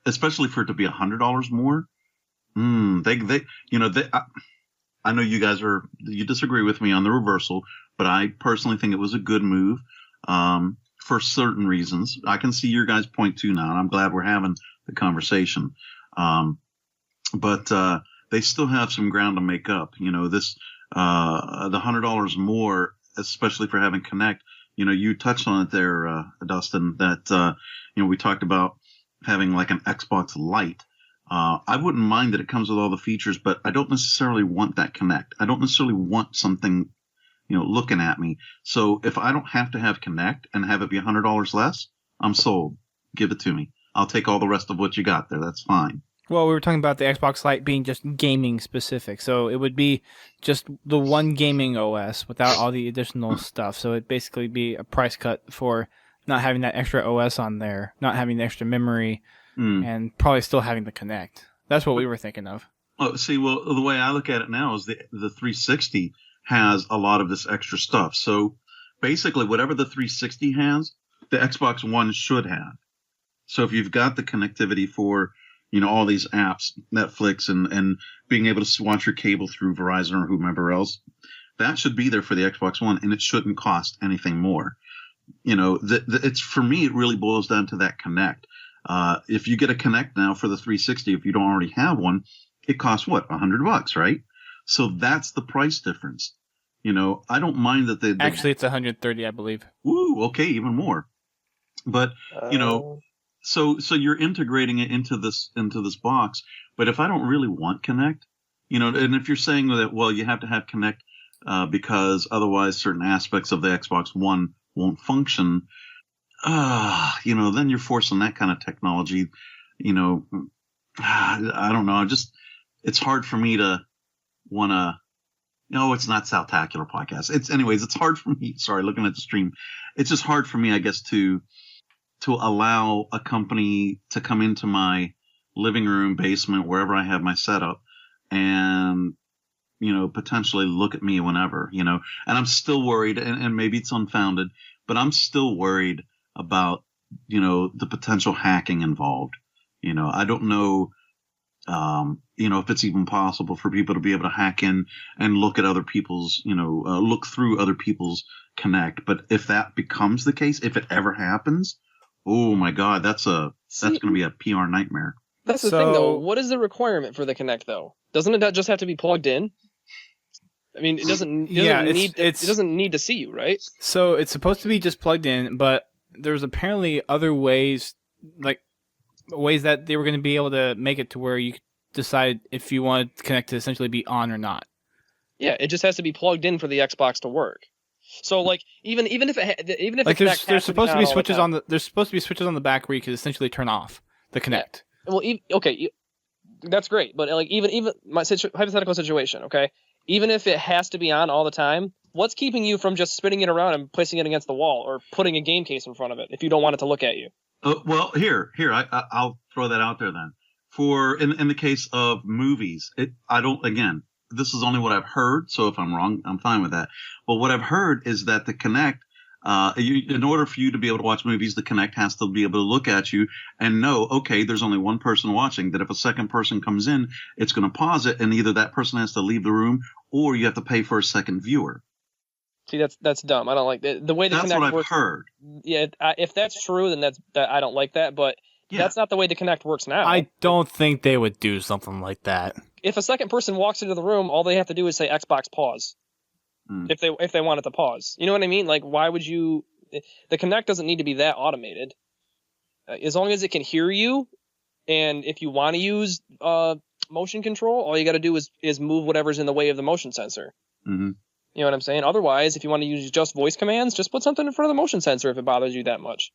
especially for it to be $100 more. I know you guys you disagree with me on the reversal, but I personally think it was a good move, for certain reasons. I can see your guys' point too now, and I'm glad we're having the conversation. But they still have some ground to make up. The $100 more, especially for having Connect. You touched on it there, Dustin, that, we talked about having like an Xbox Lite. I wouldn't mind that it comes with all the features, but I don't necessarily want that Connect. I don't necessarily want something, looking at me. So if I don't have to have Connect and have it be $100 less, I'm sold. Give it to me. I'll take all the rest of what you got there. That's fine. Well, we were talking about the Xbox Lite being just gaming specific, so it would be just the one gaming OS without all the additional stuff. So it'd basically be a price cut for not having that extra OS on there, not having the extra memory, and probably still having the Kinect. That's what we were thinking of. Oh, see, well, the way I look at it now is the 360 has a lot of this extra stuff. So basically, whatever the 360 has, the Xbox One should have. So if you've got the connectivity for all these apps, Netflix, and being able to watch your cable through Verizon or whomever else, that should be there for the Xbox One, and it shouldn't cost anything more. It's for me, it really boils down to that Connect. If you get a Connect now for the 360, if you don't already have one, it costs what, $100, right? So that's the price difference. I don't mind that they actually it's $130, I believe. Ooh, okay, even more. But So you're integrating it into this box, but if I don't really want Connect, and if you're saying that, well, you have to have Connect because otherwise certain aspects of the Xbox One won't function, then you're forcing that kind of technology. I don't know. It's hard for me to want to. No, it's not Podtacular podcast. It's hard for me. Sorry, looking at the stream, it's just hard for me, I guess, to allow a company to come into my living room, basement, wherever I have my setup, and, potentially look at me whenever, and I'm still worried, and maybe it's unfounded, but I'm still worried about, the potential hacking involved. I don't know, if it's even possible for people to be able to hack in and look at other people's, look through other people's Connect. But if that becomes the case, if it ever happens, oh my God, that's going to be a PR nightmare. That's the thing, though. What is the requirement for the Connect, though? Doesn't it just have to be plugged in? I mean, it doesn't need to see you, right? So it's supposed to be just plugged in, but there's apparently other ways, like ways that they were going to be able to make it to where you decide if you want Connect to essentially be on or not. Yeah, it just has to be plugged in for the Xbox to work. So like even if like there's supposed to be switches on the back where you could essentially turn off the Connect. Yeah. Well, okay, that's great, but like even my hypothetical situation, okay, even if it has to be on all the time, what's keeping you from just spinning it around and placing it against the wall or putting a game case in front of it if you don't want it to look at you? Well, here, I'll throw that out there then. For in the case of movies, this is only what I've heard, so if I'm wrong, I'm fine with that. But what I've heard is that the Connect, in order for you to be able to watch movies, the Connect has to be able to look at you and know, okay, there's only one person watching, that if a second person comes in, it's going to pause it, and either that person has to leave the room or you have to pay for a second viewer. See, that's dumb. I don't like that. The way the Connect works. That's what I've heard. Yeah, if that's true, then I don't like that. But Yeah. That's not the way the Kinect works now. I don't think they would do something like that. If a second person walks into the room, all they have to do is say Xbox pause. If they want it to pause. You know what I mean? Like, why would you... The Kinect doesn't need to be that automated. As long as it can hear you, and if you want to use motion control, all you got to do is move whatever's in the way of the motion sensor. Mm-hmm. You know what I'm saying? Otherwise, if you want to use just voice commands, just put something in front of the motion sensor if it bothers you that much.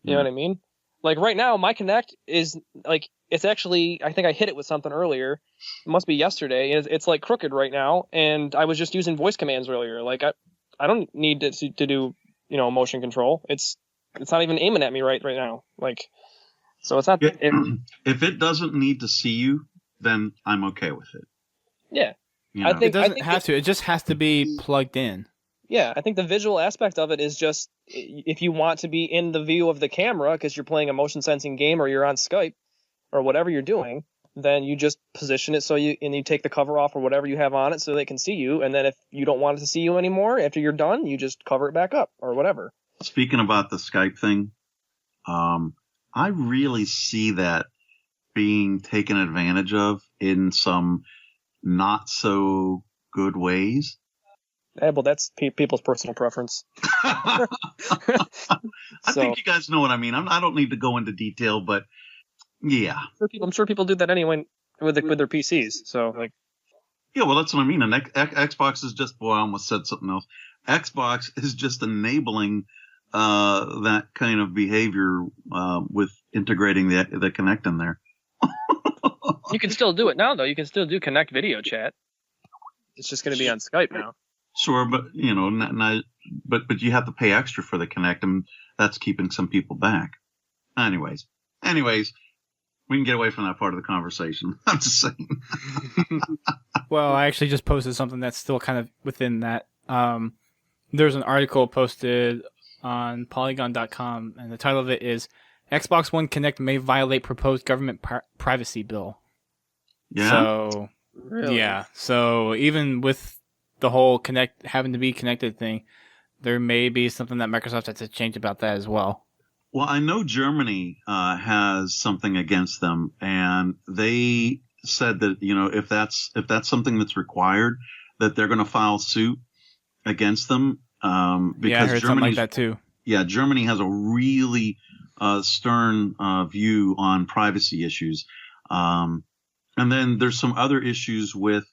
You know what I mean? Like right now, my Kinect is like, it's actually, I think I hit it with something earlier. It must be yesterday. It's like crooked right now, and I was just using voice commands earlier. Like I don't need to do, motion control. It's not even aiming at me right now. Like, so it's not. If it doesn't need to see you, then I'm okay with it. Yeah. I think it doesn't have to. It just has to be plugged in. Yeah, I think the visual aspect of it is just if you want to be in the view of the camera because you're playing a motion sensing game or you're on Skype or whatever you're doing, then you just position it so you take the cover off or whatever you have on it so they can see you. And then if you don't want it to see you anymore after you're done, you just cover it back up or whatever. Speaking about the Skype thing, I really see that being taken advantage of in some not so good ways. Yeah, well, that's people's personal preference. I think you guys know what I mean. I don't need to go into detail, but yeah. I'm sure people do that anyway with their PCs. So like, yeah, well, that's what I mean. And Xbox is just, boy, I almost said something else. Xbox is just enabling that kind of behavior with integrating the Kinect in there. You can still do it now, though. You can still do Kinect video chat. It's just going to be on Skype now. Sure, but but you have to pay extra for the Kinect, and that's keeping some people back. Anyways, we can get away from that part of the conversation. I'm just saying. Well, I actually just posted something that's still kind of within that. There's an article posted on Polygon.com, and the title of it is Xbox One Kinect may violate proposed government privacy bill. Yeah. So, really? Yeah. So even with the whole Kinect having to be connected thing, there may be something that Microsoft has to change about that as well. Well, I know Germany has something against them, and they said that if that's something that's required, that they're going to file suit against them. Because I heard something like that too. Yeah, Germany has a really stern view on privacy issues, and then there's some other issues with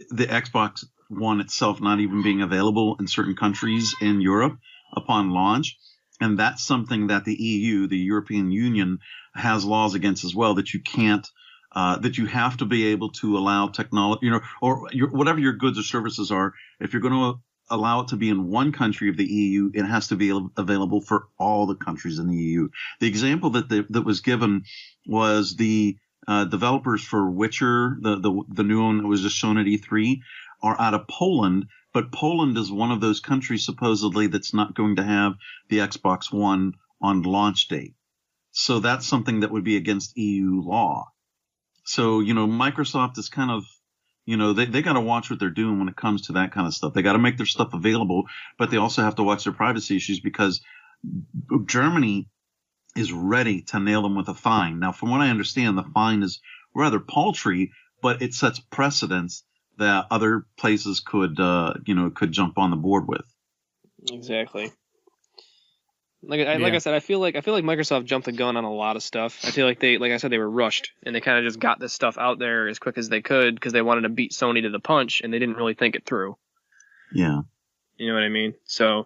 the Xbox One itself not even being available in certain countries in Europe upon launch. And that's something that the EU, the European Union, has laws against as well, that you can't, that you have to be able to allow technology, or whatever your goods or services are. If you're going to allow it to be in one country of the EU, it has to be available for all the countries in the EU. The example that was given was the developers for Witcher, the new one that was just shown at E3, are out of Poland, but Poland is one of those countries supposedly that's not going to have the Xbox One on launch date. So that's something that would be against EU law. So, Microsoft is kind of, they got to watch what they're doing when it comes to that kind of stuff. They got to make their stuff available, but they also have to watch their privacy issues because Germany is ready to nail them with a fine. Now, from what I understand, the fine is rather paltry, but it sets precedents that other places could jump on the board with. Exactly. Like I said, I feel like Microsoft jumped the gun on a lot of stuff. I feel like they were rushed, and they kind of just got this stuff out there as quick as they could because they wanted to beat Sony to the punch, and they didn't really think it through. Yeah. You know what I mean? So,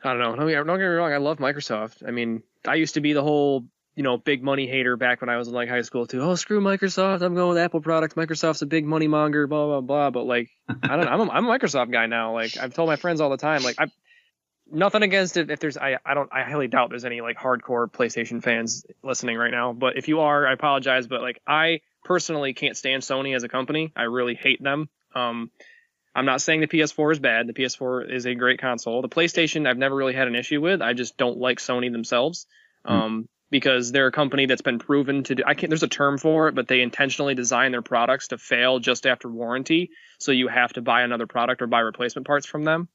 I don't know. Don't get me wrong. I love Microsoft. I mean, I used to be the whole, big money hater back when I was in high school too. Oh, screw Microsoft. I'm going with Apple products. Microsoft's a big money monger, blah, blah, blah. But I don't know. I'm a Microsoft guy now. I've told my friends all the time, nothing against it. If there's, I highly doubt there's any hardcore PlayStation fans listening right now. But if you are, I apologize. But I personally can't stand Sony as a company. I really hate them. I'm not saying the PS4 is bad. The PS4 is a great console. The PlayStation I've never really had an issue with. I just don't like Sony themselves. Because they're a company that's been proven to do, there's a term for it, but they intentionally design their products to fail just after warranty. So you have to buy another product or buy replacement parts from them.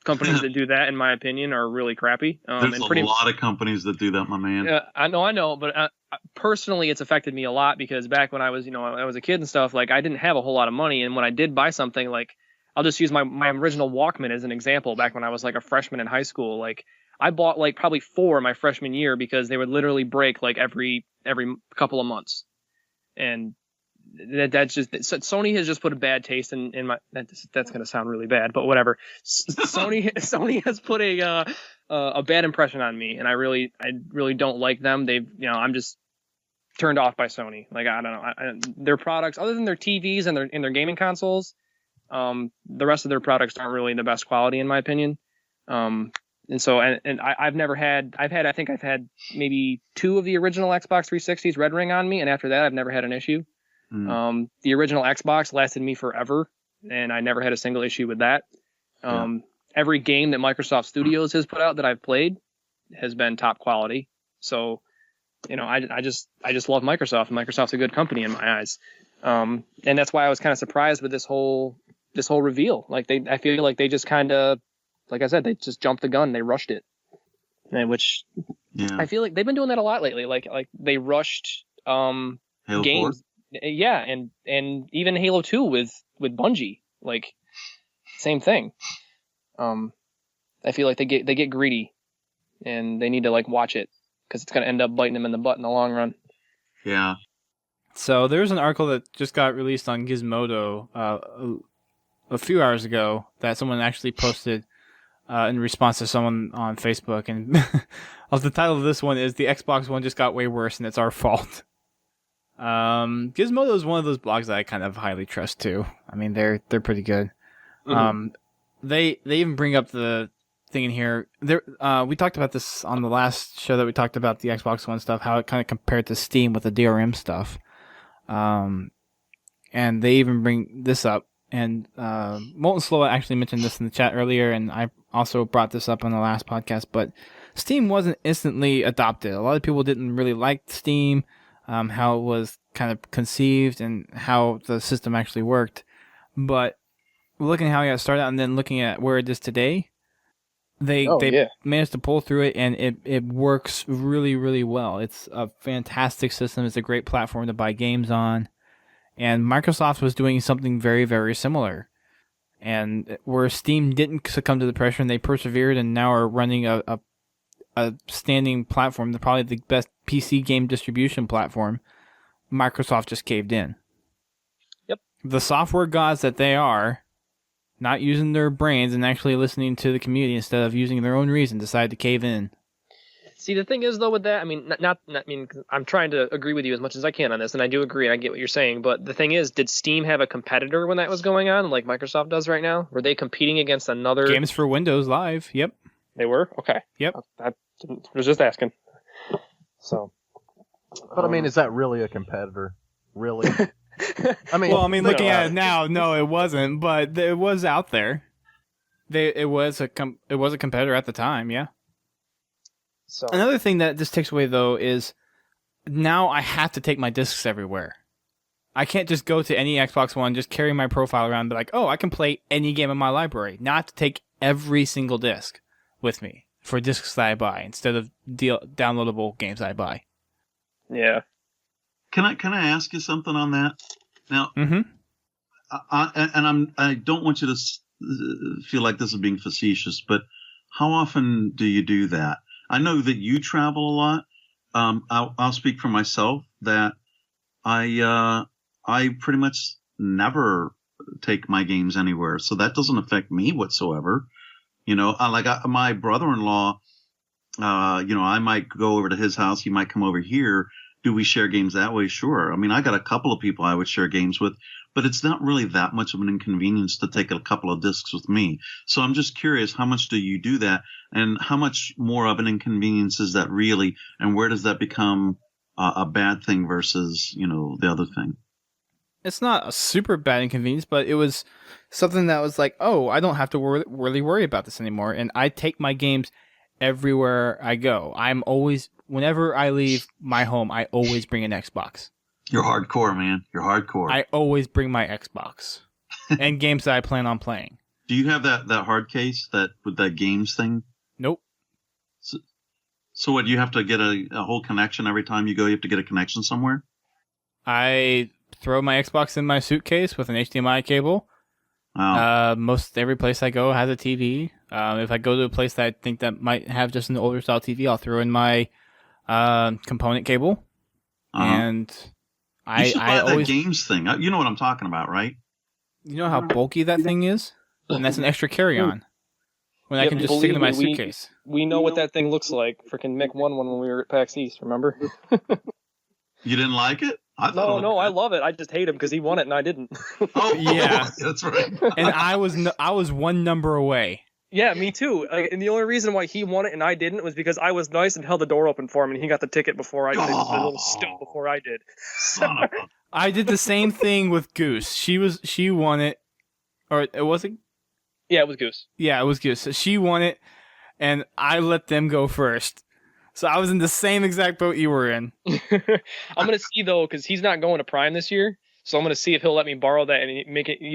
companies that do that, in my opinion, are really crappy. There's a lot of companies that do that, my man. I know, but personally, it's affected me a lot because back when I was a kid and stuff, like I didn't have a whole lot of money, and when I did buy something, like I'll just use my original Walkman as an example. Back when I was like a freshman in high school, like I bought like probably 4 my freshman year because they would literally break like every couple of months, and that's just Sony has just put a bad taste in my. That's gonna sound really bad, but whatever. Sony has put a bad impression on me, and I really don't like them. I'm just turned off by Sony. Like I don't know, their products other than their TVs and their gaming consoles. The rest of their products aren't really the best quality in my opinion. And so I've had maybe 2 of the original Xbox 360s Red Ring on me, and after that I've never had an issue. The original Xbox lasted me forever, and I never had a single issue with that. Every game that Microsoft Studios has put out that I've played has been top quality. So, I just love Microsoft, and Microsoft's a good company in my eyes. And that's why I was kind of surprised with this whole reveal. Like I feel like they just kind of, like I said, they just jumped the gun. They rushed it, which I feel like they've been doing that a lot lately. Like they rushed Halo games. 4? Yeah, and even Halo 2 with Bungie, like same thing. I feel like they get greedy, and they need to like watch it because it's gonna end up biting them in the butt in the long run. Yeah. So there's an article that just got released on Gizmodo a few hours ago that someone actually posted in response to someone on Facebook, and the title of this one is "The Xbox One Just Got Way Worse, and It's Our Fault." Gizmodo is one of those blogs that I kind of highly trust too. I mean, they're pretty good. Mm-hmm. They even bring up the thing in here. We talked about this on the last show that we talked about the Xbox One stuff, how it kind of compared to Steam with the DRM stuff. And they even bring this up. And Molten Slow actually mentioned this in the chat earlier, and I also brought this up on the last podcast. But Steam wasn't instantly adopted. A lot of people didn't really like Steam. How it was kind of conceived and how the system actually worked. But looking at how it got started and then looking at where it is today, they managed to pull through it, and it works really, really well. It's a fantastic system. It's a great platform to buy games on. And Microsoft was doing something very, very similar. And where Steam didn't succumb to the pressure and they persevered and now are running a standing platform, probably the best PC game distribution platform, Microsoft just caved in. Yep. The software gods that they are, not using their brains and actually listening to the community instead of using their own reason, decided to cave in. See, the thing is, though, with that, I mean, I'm trying to agree with you as much as I can on this, and I do agree, and I get what you're saying, but the thing is, did Steam have a competitor when that was going on, like Microsoft does right now? Were they competing against another... Games for Windows Live, yep. They were? Okay. Yep. I was just asking. So... But, I mean, is that really a competitor? Really? Looking at it now, no, it wasn't, but it was out there. It was a competitor at the time, yeah. So another thing that this takes away, though, is now I have to take my discs everywhere. I can't just go to any Xbox One, just carry my profile around and be like, oh, I can play any game in my library. Not to take every single disc with me for discs that I buy instead of downloadable games I buy. Yeah. Can I ask you something on that? Now, I don't want you to feel like this is being facetious, but how often do you do that? I know that you travel a lot. I'll speak for myself that I pretty much never take my games anywhere, so that doesn't affect me whatsoever. My brother-in-law, I might go over to his house. He might come over here. Do we share games that way? Sure. I mean, I got a couple of people I would share games with, but it's not really that much of an inconvenience to take a couple of discs with me. So I'm just curious, how much do you do that? And how much more of an inconvenience is that really? And where does that become a bad thing versus, the other thing? It's not a super bad inconvenience, but it was something that was like, oh, I don't have to really worry about this anymore. And I take my games everywhere I go. Whenever I leave my home, I always bring an Xbox. You're hardcore, man. You're hardcore. I always bring my Xbox and games that I plan on playing. Do you have that hard case with that games thing? Nope. So what? You have to get a whole connection every time you go. You have to get a connection somewhere. I throw my Xbox in my suitcase with an HDMI cable. Wow. Most every place I go has a TV. If I go to a place that I think that might have just an older style TV, I'll throw in my component cable. And you should buy that always games thing. You know what I'm talking about, right? You know how bulky that thing is, and that's an extra carry-on. When I can just stick it in my suitcase. We know what that thing looks like. Freaking Mick won one when we were at PAX East. Remember? You didn't like it? No, I love it. I just hate him because he won it and I didn't. Oh, yeah, that's right. And I was one number away. Yeah, me too. And the only reason why he won it and I didn't was because I was nice and held the door open for him, and he got the ticket before I did. A little stone before I did. I did the same thing with Goose. She won it, or it wasn't. Yeah, it was Goose. Yeah, it was Goose. So she won it, and I let them go first. So I was in the same exact boat you were in. I'm gonna see though, because he's not going to Prime this year. So I'm gonna see if he'll let me borrow that and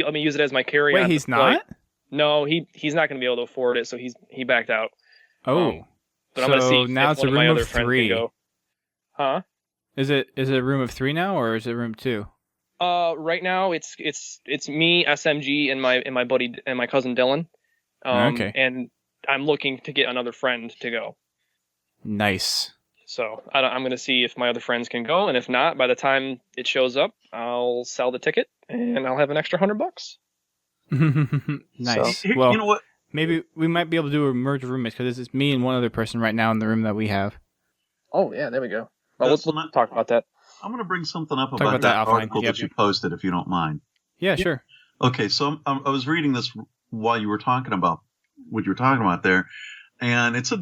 let me use it as my carry-on. Wait, he's not? No, he's not gonna be able to afford it, so he backed out. Oh, but I'm gonna see now if it's one a of my room other of friends 3. can go. Huh? Is it a room of 3 now, or is it room 2? Right now it's me, SMG, and my buddy and my cousin Dylan. Okay. And I'm looking to get another friend to go. Nice. So I'm going to see if my other friends can go, and if not, by the time it shows up, I'll sell the ticket and I'll have an extra $100. Nice. So, well, you know what? Maybe we might be able to do a merge of roommates because it's me and one other person right now in the room that we have. Oh yeah, there we go. Well, we'll talk about that. I'm going to bring something up about that offline. article that you posted, if you don't mind. Yeah, sure. Okay, so I was reading this while you were talking about what you were talking about there, and it said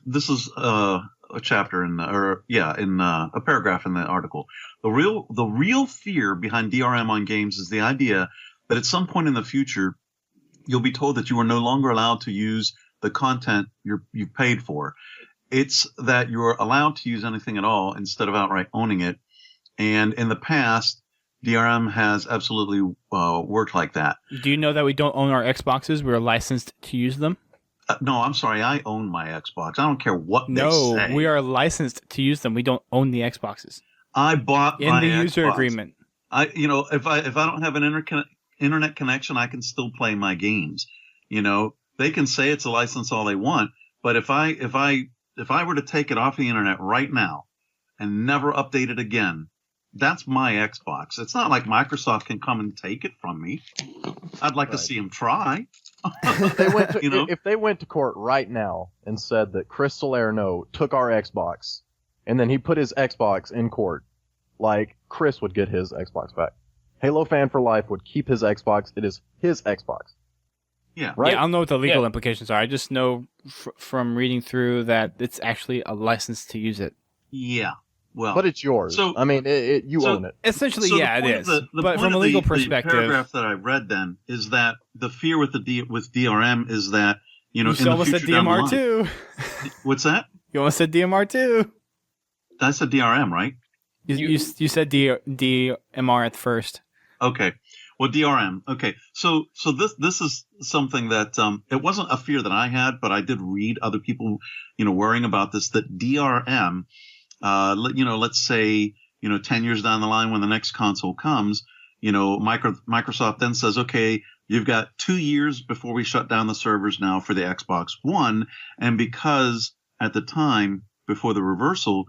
this is a chapter in a paragraph in the article. The real fear behind DRM on games is the idea that at some point in the future you'll be told that you are no longer allowed to use the content you've paid for. It's that you're allowed to use anything at all instead of outright owning it. And in the past, DRM has absolutely worked like that. Do you know that we don't own our Xboxes? We're licensed to use them. No, I'm sorry. I own my Xbox. I don't care what they say. No, we are licensed to use them. We don't own the Xboxes. I bought in the user agreement. If I don't have an internet connection, I can still play my games. They can say it's a license all they want, but if I were to take it off the internet right now and never update it again, that's my Xbox. It's not like Microsoft can come and take it from me. I'd like to see them try. If they went to court right now and said that Chris Salerno took our Xbox and then he put his Xbox in court, like, Chris would get his Xbox back. HaloFanForLife would keep his Xbox. It is his Xbox. Yeah. Right? Yeah, I don't know what the legal implications are. I just know from reading through that it's actually a license to use it. Yeah. Well, but it's yours. So, I mean, you own it. Essentially, yeah, it is. But from a legal perspective, the paragraph that I read then is that the fear with DRM is that you in almost the said future DMR too. What's that? You almost said DMR too. I said DRM, right? You said DMR at first. Okay. Well, DRM. Okay. So this is something that it wasn't a fear that I had, but I did read other people worrying about this, that DRM. Let's say, 10 years down the line when the next console comes, Microsoft then says, okay, you've got 2 years before we shut down the servers now for the Xbox One. And because at the time before the reversal,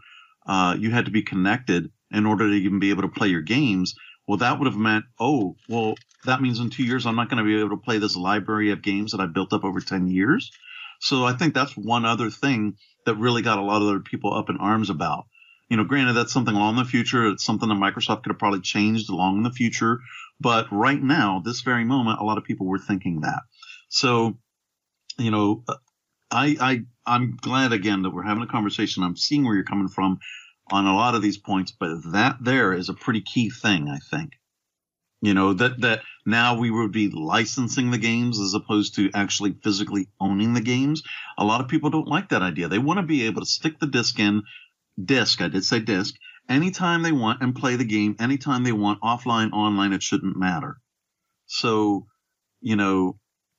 you had to be connected in order to even be able to play your games. Well, that would have meant, that means in 2 years, I'm not going to be able to play this library of games that I built up over 10 years. So I think that's one other thing that really got a lot of other people up in arms about. Granted, that's something along in the future. It's something that Microsoft could have probably changed along in the future. But right now, this very moment, a lot of people were thinking that. So, I'm glad, again, that we're having a conversation. I'm seeing where you're coming from on a lot of these points. But that there is a pretty key thing, I think. That now we would be licensing the games as opposed to actually physically owning the games. A lot of people don't like that idea. They want to be able to stick the disc in, I did say disc, anytime they want and play the game anytime they want, offline, online, it shouldn't matter. So,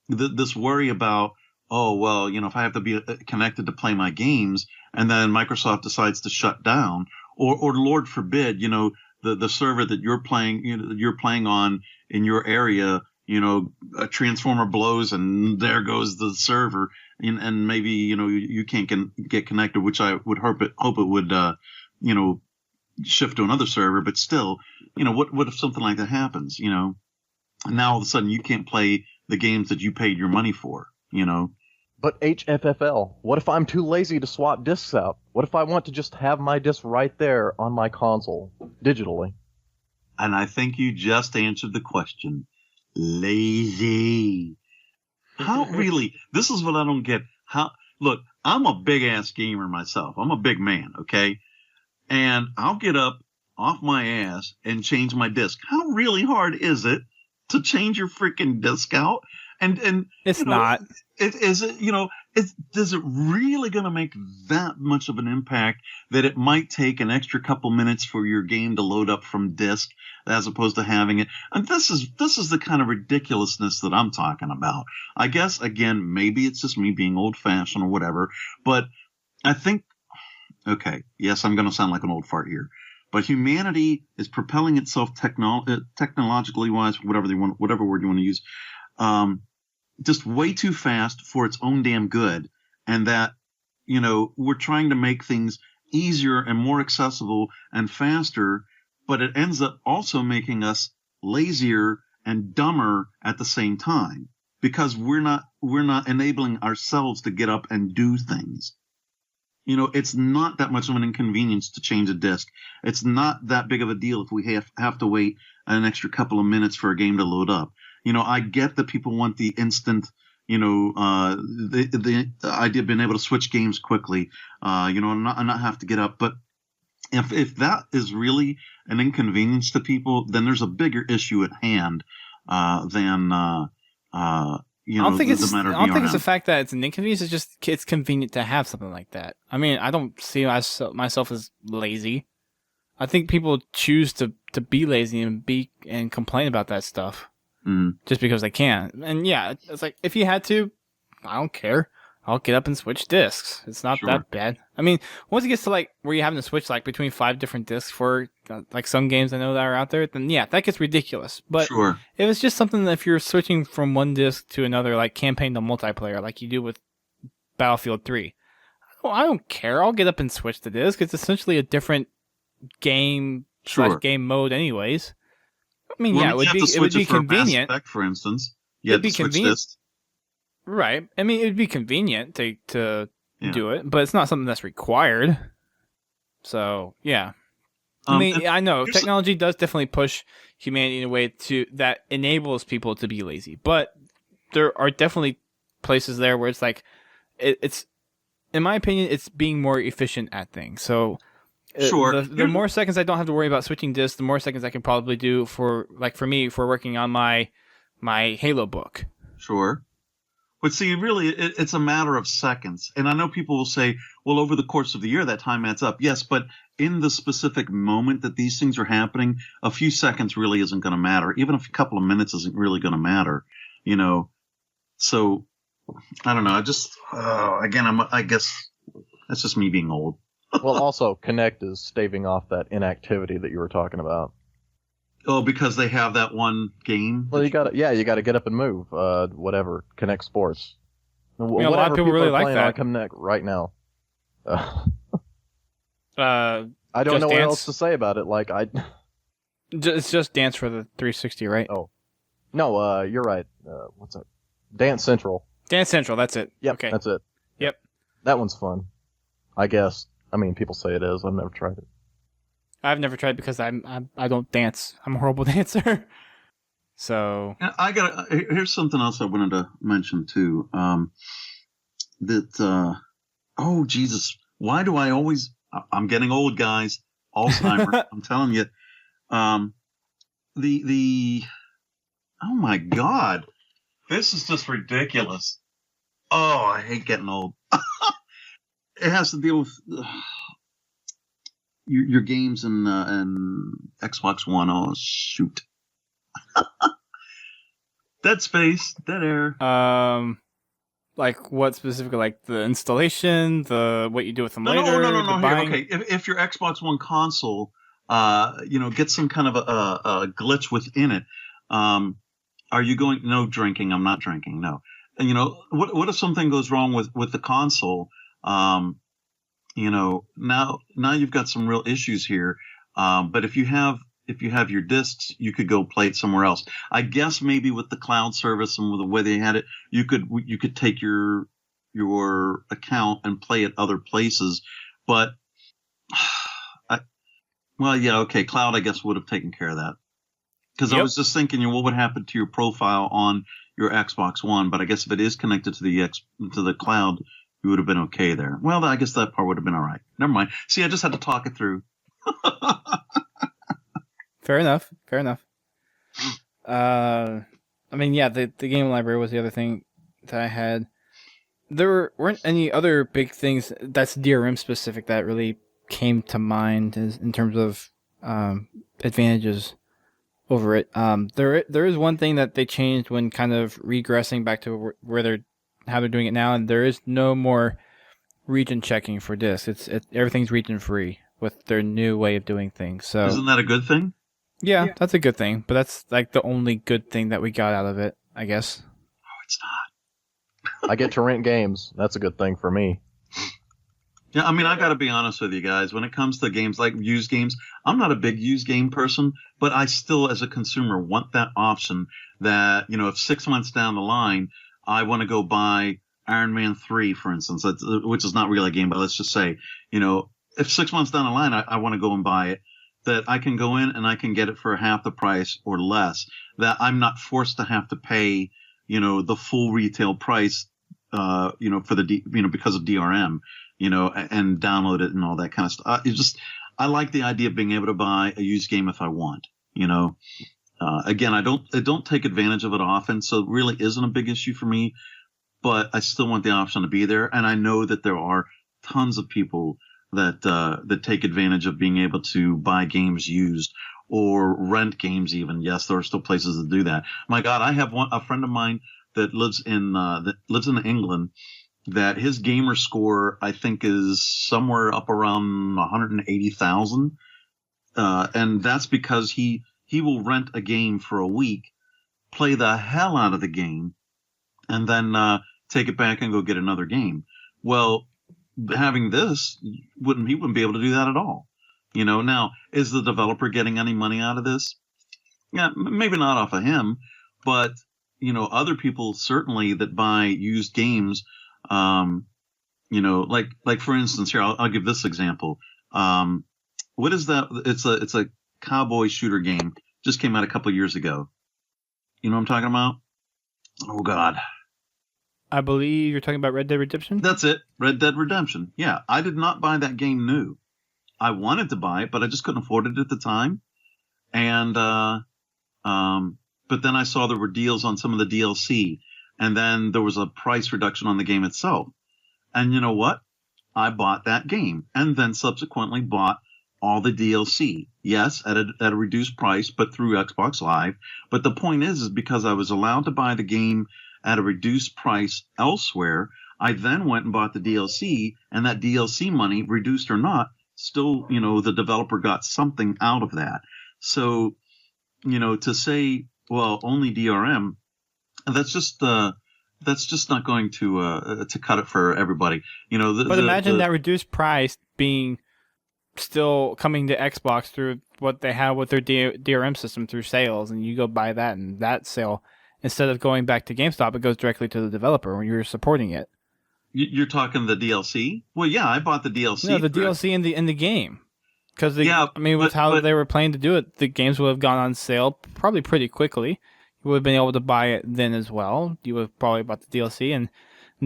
this worry about, oh, well, if I have to be connected to play my games and then Microsoft decides to shut down, or Lord forbid, the server that you're playing on in your area, a transformer blows and there goes the server, and maybe, you can't get connected, which I would hope it would, shift to another server. But still, what if something like that happens, and now all of a sudden you can't play the games that you paid your money for, But HFFL, what if I'm too lazy to swap discs out? What if I want to just have my disc right there on my console, digitally? And I think you just answered the question. Lazy. How really? This is what I don't get. Look, I'm a big ass gamer myself. I'm a big man, okay? And I'll get up off my ass and change my disc. How really hard is it to change your freaking disc out? And it's not. Is it? Is it really going to make that much of an impact that it might take an extra couple minutes for your game to load up from disk as opposed to having it? And this is the kind of ridiculousness that I'm talking about. I guess, again, maybe it's just me being old fashioned or whatever, but I think, okay, yes, I'm going to sound like an old fart here, but humanity is propelling itself technologically wise, whatever word you want to use, just way too fast for its own damn good. And that, we're trying to make things easier and more accessible and faster, but it ends up also making us lazier and dumber at the same time, because we're not enabling ourselves to get up and do things. It's not that much of an inconvenience to change a disc. It's not that big of a deal if we have to wait an extra couple of minutes for a game to load up. I get that people want the instant, the idea of being able to switch games quickly, and not have to get up. But if that is really an inconvenience to people, then there's a bigger issue at hand than I don't think it's the fact that it's an inconvenience. It's just it's convenient to have something like that. I mean, I don't see myself as lazy. I think people choose to be lazy and complain about that stuff. Just because they can. And yeah, it's like, if you had to, I don't care. I'll get up and switch discs. It's not that bad. I mean, once it gets to like where you're having to switch like between 5 different discs for like some games I know that are out there, then yeah, that gets ridiculous. But if it's just something that if you're switching from one disc to another, like campaign to multiplayer, like you do with Battlefield 3, well, I don't care. I'll get up and switch the disc. It's essentially a different game / game mode anyways. I mean, yeah, it would be convenient. Mass Effect, for instance, it'd be convenient, right? I mean, it would be convenient to do it, but it's not something that's required. So, yeah, I mean, I know technology does definitely push humanity in a way that enables people to be lazy, but there are definitely places there where it's like it's, in my opinion, it's being more efficient at things. So. The more seconds I don't have to worry about switching discs, the more seconds I can probably do for me for working on my Halo book. Sure. But see, really, it's a matter of seconds. And I know people will say, well, over the course of the year, that time adds up. Yes, but in the specific moment that these things are happening, a few seconds really isn't going to matter. Even if a couple of minutes isn't really going to matter, So, I don't know. I guess that's just me being old. Well, also, Kinect is staving off that inactivity that you were talking about. Oh, because they have that one game? Well, you got to get up and move. Whatever, Kinect Sports. A lot of people really like that. On Kinect right now. I don't know what else to say about it. It's just Dance for the 360, right? Oh, no, you're right. What's that? Dance Central. Dance Central, that's it. Yep, okay. That's it. Yep. That one's fun, I guess. I mean, people say it is. I've never tried it. I've never tried because I don't dance. I'm a horrible dancer. So here's something else I wanted to mention too. Oh Jesus, why do I always? I'm getting old, guys. Alzheimer's. I'm telling you. Oh my God, this is just ridiculous. Oh, I hate getting old. It has to deal with your games and Xbox One. Oh shoot! Dead space, dead air. Like what specifically? Like the installation, what you do with them later? No. Here, okay. If your Xbox One console, gets some kind of a glitch within it, are you going? No drinking. I'm not drinking. No. And what if something goes wrong with the console? Now you've got some real issues here. But if you have your discs, you could go play it somewhere else. I guess maybe with the cloud service and with the way they had it, you could take your account and play it other places. But cloud I guess would have taken care of that. Because I was just thinking, what would happen to your profile on your Xbox One? But I guess if it is connected to the cloud, you would have been okay there. Well, I guess that part would have been all right. Never mind. See, I just had to talk it through. Fair enough. The game library was the other thing that I had. There weren't any other big things that's DRM specific that really came to mind in terms of advantages over it. There is one thing that they changed when kind of regressing back to how they're doing it now, and there is no more region checking for discs. Everything's region free with their new way of doing things. So isn't that a good thing? Yeah, that's a good thing, but that's like the only good thing that we got out of it, I guess. Oh, it's not. I get to rent games. That's a good thing for me. Yeah, I mean, I got to be honest with you guys. When it comes to games like used games, I'm not a big used game person, but I still, as a consumer, want that option that, if 6 months down the line, I want to go buy Iron Man 3, for instance, which is not really a game, but let's just say, if 6 months down the line, I want to go and buy it, that I can go in and I can get it for half the price or less, that I'm not forced to have to pay, the full retail price, for because of DRM, and download it and all that kind of stuff. I like the idea of being able to buy a used game if I want, again, I don't take advantage of it often, so it really isn't a big issue for me, but I still want the option to be there. And I know that there are tons of people that take advantage of being able to buy games used or rent games even. Yes, there are still places that do that. My God, I have a friend of mine that lives in England, that his gamer score, I think, is somewhere up around 180,000. And that's because he will rent a game for a week, play the hell out of the game, and then take it back and go get another game. Well, having this, he wouldn't be able to do that at all. Now, is the developer getting any money out of this? Yeah, maybe not off of him, but, other people certainly that buy used games, like for instance, here, I'll give this example. What is that? It's a cowboy shooter game. Just came out a couple of years ago. You know what I'm talking about? Oh, God. I believe you're talking about Red Dead Redemption? That's it. Red Dead Redemption. Yeah. I did not buy that game new. I wanted to buy it, but I just couldn't afford it at the time. And, but then I saw there were deals on some of the DLC, and then there was a price reduction on the game itself. And you know what? I bought that game and then subsequently bought all the DLC. Yes, at a reduced price, but through Xbox Live. But the point is because I was allowed to buy the game at a reduced price elsewhere, I then went and bought the DLC, and that DLC money, reduced or not, still, the developer got something out of that. So, to say, well, only DRM, that's just not going to cut it for everybody. But imagine that reduced price being still coming to Xbox through what they have with their DRM system through sales, and you go buy that, and that sale, instead of going back to GameStop, it goes directly to the developer when you're supporting it. You're talking the DLC? Well, yeah, I bought the DLC. No, the DLC in the game. Because with how they were planning to do it, the games would have gone on sale probably pretty quickly. You would have been able to buy it then as well. You would have probably bought the DLC, and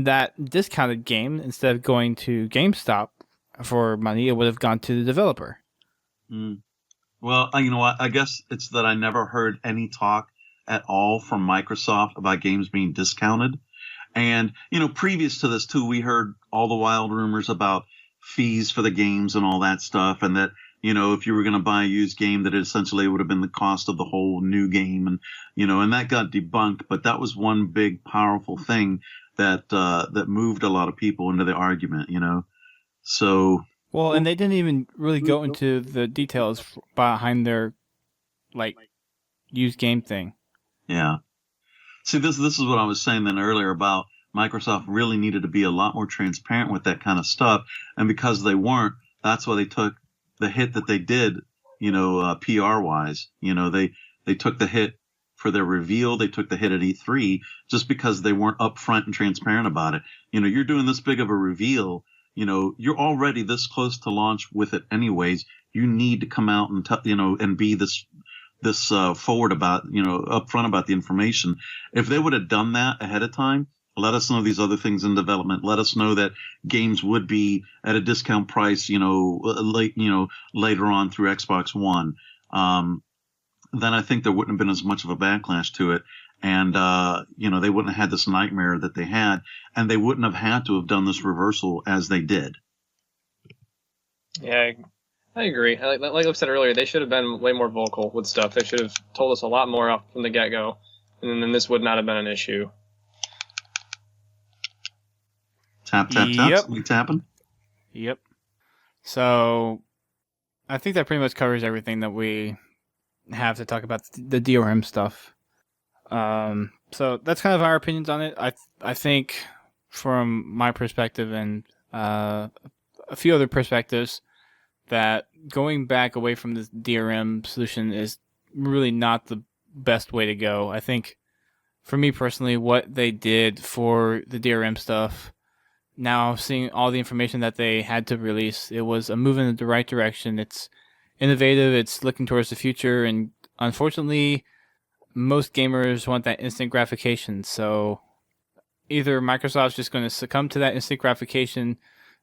that discounted game, instead of going to GameStop for money, it would have gone to the developer. Mm. Well, you know what? I guess it's that I never heard any talk at all from Microsoft about games being discounted. And, previous to this too, we heard all the wild rumors about fees for the games and all that stuff, and that, if you were going to buy a used game, that it essentially would have been the cost of the whole new game. And, and that got debunked. But that was one big, powerful thing that moved a lot of people into the argument, So. Well, and they didn't even really go into the details behind their, used game thing. Yeah. See, this is what I was saying then earlier about Microsoft really needed to be a lot more transparent with that kind of stuff. And because they weren't, that's why they took the hit that they did, PR wise. They took the hit for their reveal. They took the hit at E3 just because they weren't upfront and transparent about it. You're doing this big of a reveal. You're already this close to launch with it anyways. You need to come out and, and be this forward about, upfront about the information. If they would have done that ahead of time, let us know these other things in development. Let us know that games would be at a discount price, later on through Xbox One. Then I think there wouldn't have been as much of a backlash to it. And, they wouldn't have had this nightmare that they had, and they wouldn't have had to have done this reversal as they did. Yeah, I agree. Like I said earlier, they should have been way more vocal with stuff. They should have told us a lot more off from the get-go, and then this would not have been an issue. Tap, tap, tap. Yep. Somebody tapping? Yep. So, I think that pretty much covers everything that we have to talk about the DRM stuff. So that's kind of our opinions on it. I think from my perspective and a few other perspectives that going back away from this DRM solution is really not the best way to go. I think for me personally, what they did for the DRM stuff, now seeing all the information that they had to release, it was a move in the right direction. It's innovative. It's looking towards the future. And unfortunately, most gamers want that instant gratification. So either Microsoft's just going to succumb to that instant gratification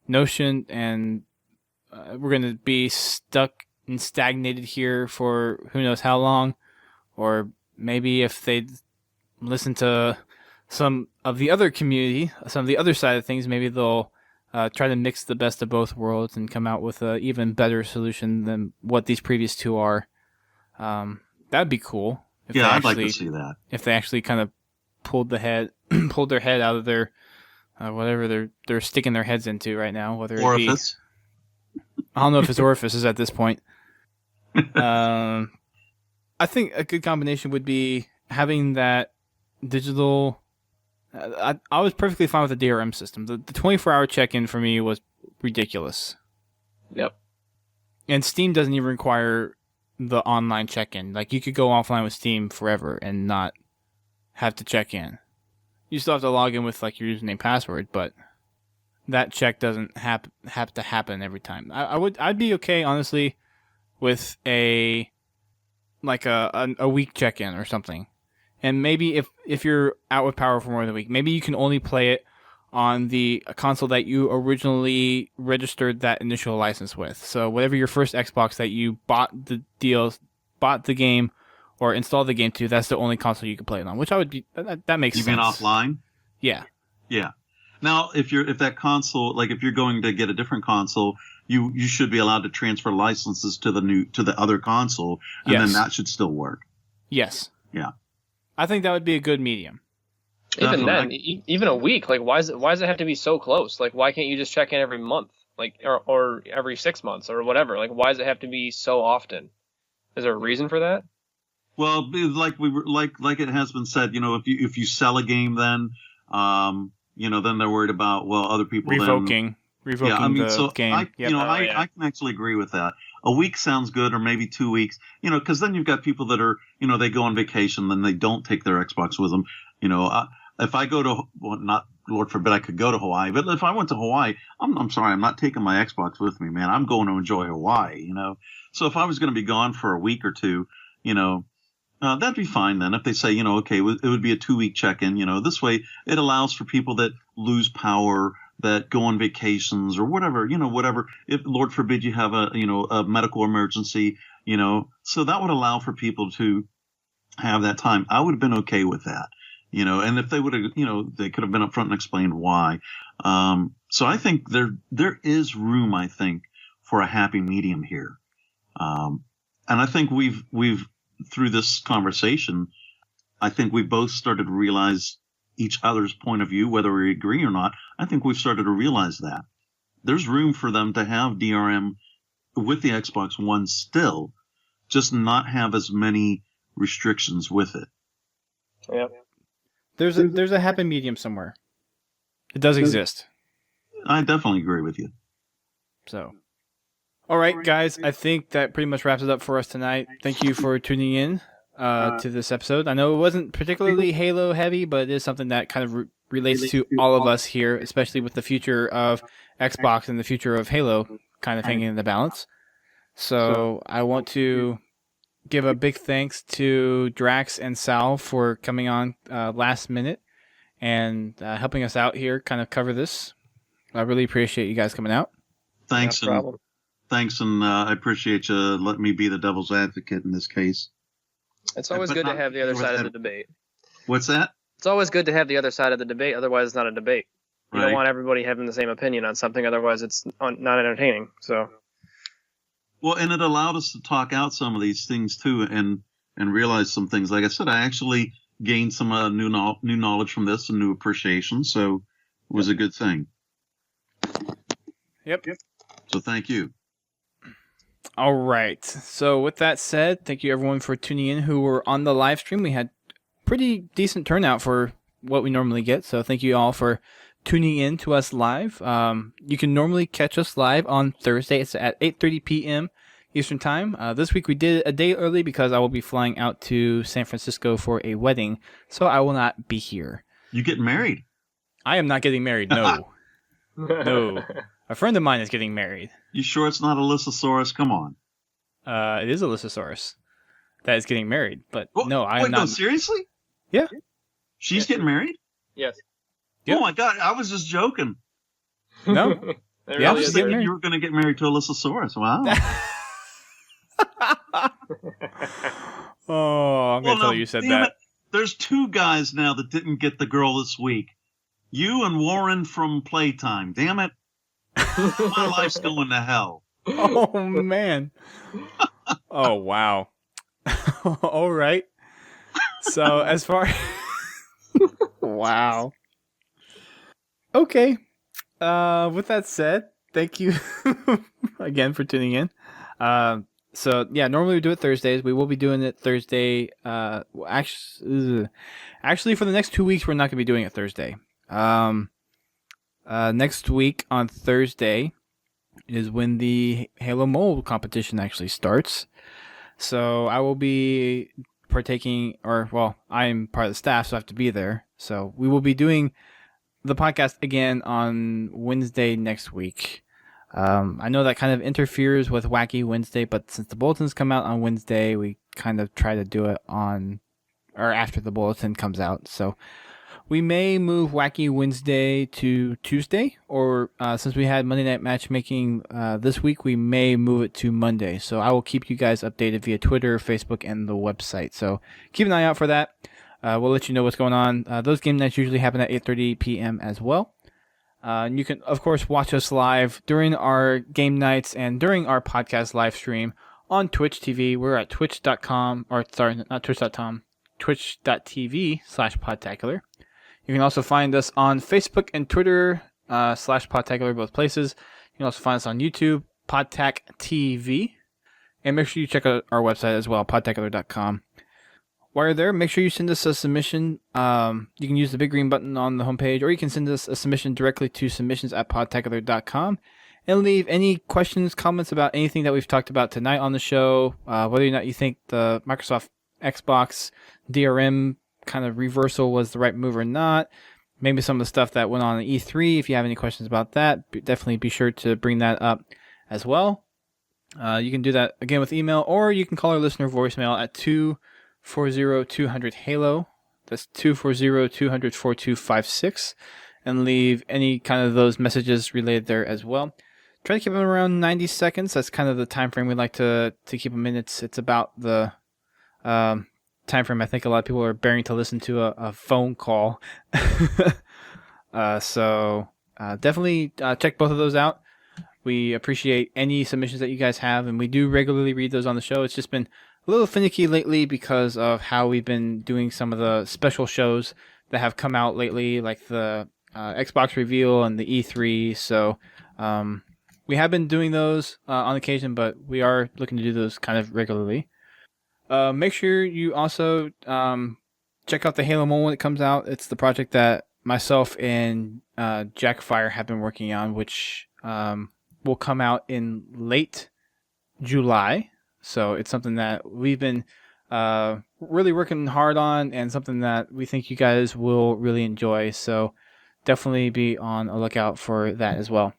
notion, and we're going to be stuck and stagnated here for who knows how long, or maybe if they listen to some of the other community, some of the other side of things, maybe they'll try to mix the best of both worlds and come out with an even better solution than what these previous two are. That'd be cool. Yeah, I'd like to see that. If they actually kind of pulled their head out of their whatever they're sticking their heads into right now, whether orifice. It be, I don't know if it's orifices at this point. I think a good combination would be having that digital. I was perfectly fine with the DRM system. The 24-hour check-in for me was ridiculous. Yep. And Steam doesn't even require the online check-in. Like, you could go offline with Steam forever and not have to check in. You still have to log in with like your username password, but that check doesn't have to happen every time. I'd be okay, honestly, with a week check-in or something. And maybe if you're out with power for more than a week, maybe you can only play it on the console that you originally registered that initial license with. So whatever your first Xbox that you bought the game or installed the game to, that's the only console you can play it on. Which that makes sense. You mean offline? Yeah. Yeah. Now, if that console, like if you're going to get a different console, you should be allowed to transfer licenses to the other console, and then that should still work. Yes. Yeah. I think that would be a good medium. Even then, even a week, like why does it have to be so close? Like, why can't you just check in every month, like or every 6 months or whatever? Like, why does it have to be so often? Is there a reason for that? Well, like it has been said, if you sell a game, then then they're worried about other people revoking the game. I can actually agree with that. A week sounds good, or maybe 2 weeks, because then you've got people that are, they go on vacation, then they don't take their Xbox with them. If I go to, not Lord forbid I could go to Hawaii, but if I went to Hawaii, I'm sorry, I'm not taking my Xbox with me, man. I'm going to enjoy Hawaii, So if I was going to be gone for a week or two, that'd be fine then. If they say, okay, it would be a 2-week check-in, this way it allows for people that lose power, that go on vacations or whatever, whatever. If Lord forbid you have a medical emergency, so that would allow for people to have that time. I would have been okay with that, and if they would have, they could have been upfront and explained why. So I think there is room, I think, for a happy medium here. And I think we've through this conversation, I think we both started to realize each other's point of view, whether we agree or not. I think we've started to realize that there's room for them to have DRM with the Xbox One still, just not have as many restrictions with it. Yep. There's a happy medium somewhere. It does exist. I definitely agree with you. So, all right, guys, I think that pretty much wraps it up for us tonight. Thank you for tuning in to this episode. I know it wasn't particularly Halo heavy, but it is something that kind of relates to all of us here, especially with the future of Xbox and the future of Halo kind of hanging in the balance. So I want to give a big thanks to Drax and Sal for coming on last minute and helping us out here, kind of cover this. I really appreciate you guys coming out. Thanks, No problem. Thanks, and I appreciate you letting me be the devil's advocate in this case. It's always good to have the other side of the debate. What's that? It's always good to have the other side of the debate. Otherwise, it's not a debate. You don't want everybody having the same opinion on something. Otherwise, it's not entertaining. So. Well, and it allowed us to talk out some of these things too, and realize some things. Like I said, I actually gained some new knowledge from this and new appreciation. So it was a good thing. Yep. So thank you. All right. So with that said, thank you everyone for tuning in who were on the live stream. We had pretty decent turnout for what we normally get. So thank you all for tuning in to us live. You can normally catch us live on Thursday. It's at 8:30 p.m. Eastern Time. This week we did it a day early because I will be flying out to San Francisco for a wedding. So I will not be here. You get married? I am not getting married. No. No. A friend of mine is getting married. You sure it's not Alyssasaurus? Come on. It is Alyssasaurus that is getting married, but no, I am wait, not. No, seriously? Yeah. She's getting married? Yes. Yep. Oh my God, I was just joking. No. Yeah, I was thinking you were going to get married to Alyssasaurus. Wow. Oh, I'm going to tell you said that. There's two guys now that didn't get the girl this week. You and Warren from Playtime. Damn it. My life's going to hell. Oh, man. Oh, wow. All right. So, as far... Wow. Okay. With that said, thank you again for tuning in. So, yeah, normally we do it Thursdays. We will be doing it Thursday. Actually, for the next 2 weeks, we're not going to be doing it Thursday. Next week on Thursday is when the Halo Mole competition actually starts. So I will be partaking, I am part of the staff, so I have to be there. So we will be doing the podcast again on Wednesday next week. I know that kind of interferes with Wacky Wednesday, but since the bulletins come out on Wednesday, we kind of try to do it after the bulletin comes out. So we may move Wacky Wednesday to Tuesday, or since we had Monday Night Matchmaking this week, we may move it to Monday. So I will keep you guys updated via Twitter, Facebook, and the website. So keep an eye out for that. We'll let you know what's going on. Those game nights usually happen at 8:30 p.m. as well. You can, of course, watch us live during our game nights and during our podcast live stream on Twitch TV. We're at twitch.com, twitch.tv/Podtacular. You can also find us on Facebook and Twitter /Podtacular, both places. You can also find us on YouTube, Podtac TV. And make sure you check out our website as well, podtacular.com. While you're there, make sure you send us a submission. You can use the big green button on the homepage, or you can send us a submission directly to submissions@podtacular.com and leave any questions, comments about anything that we've talked about tonight on the show, whether or not you think the Microsoft Xbox DRM kind of reversal was the right move or not. Maybe some of the stuff that went on at E3. If you have any questions about that, definitely be sure to bring that up as well. You can do that again with email, or you can call our listener voicemail at 240-200-HALO. That's 240-200-4256, and leave any kind of those messages related there as well. Try to keep them around 90 seconds. That's kind of the time frame we like to keep them in. It's about the time frame I think a lot of people are bearing to listen to a phone call. So definitely check both of those out. We appreciate any submissions that you guys have, and we do regularly read those on the show. It's just been a little finicky lately because of how we've been doing some of the special shows that have come out lately, like the Xbox reveal and the E3. So we have been doing those on occasion, but we are looking to do those kind of regularly. Make sure you also check out the Halo Mole when it comes out. It's the project that myself and Jackfire have been working on, which will come out in late July. So it's something that we've been really working hard on, and something that we think you guys will really enjoy. So definitely be on a lookout for that as well.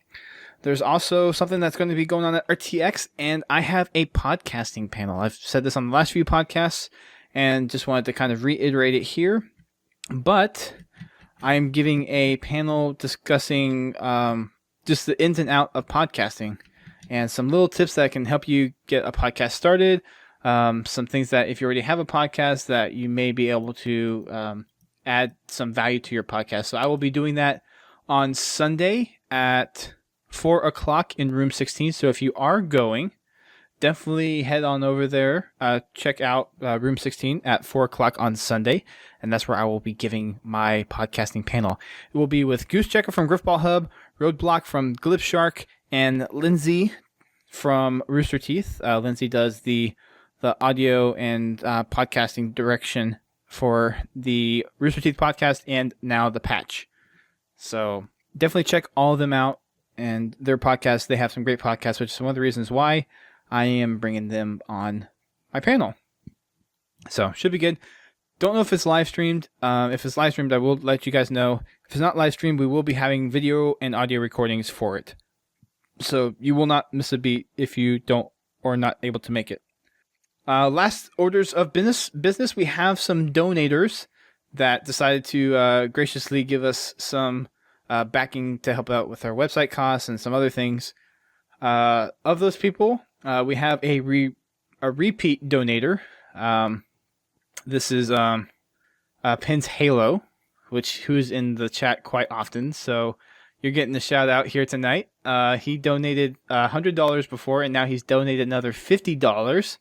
There's also something that's going to be going on at RTX, and I have a podcasting panel. I've said this on the last few podcasts and just wanted to kind of reiterate it here. But I'm giving a panel discussing just the ins and outs of podcasting and some little tips that can help you get a podcast started. Some things that if you already have a podcast that you may be able to add some value to your podcast. So I will be doing that on Sunday at 4 o'clock in room 16. So if you are going, definitely head on over there. Check out room 16 at 4 o'clock on Sunday. And that's where I will be giving my podcasting panel. It will be with Goose Checker from Griffball Hub, Roadblock from Glib Shark, and Lindsay from Rooster Teeth. Lindsay does the audio and podcasting direction for the Rooster Teeth podcast and now the Patch. So definitely check all of them out and their podcasts. They have some great podcasts, which is one of the reasons why I am bringing them on my panel. So should be good. Don't know if it's live streamed. If it's live streamed, I will let you guys know. If it's not live streamed, we will be having video and audio recordings for it. So you will not miss a beat if you don't or not able to make it. Last orders of business, we have some donators that decided to graciously give us some backing to help out with our website costs and some other things. Of those people, we have a repeat donator. This is Pins Halo, who's in the chat quite often. So you're getting a shout out here tonight. He donated $100 before, and now he's donated another $50.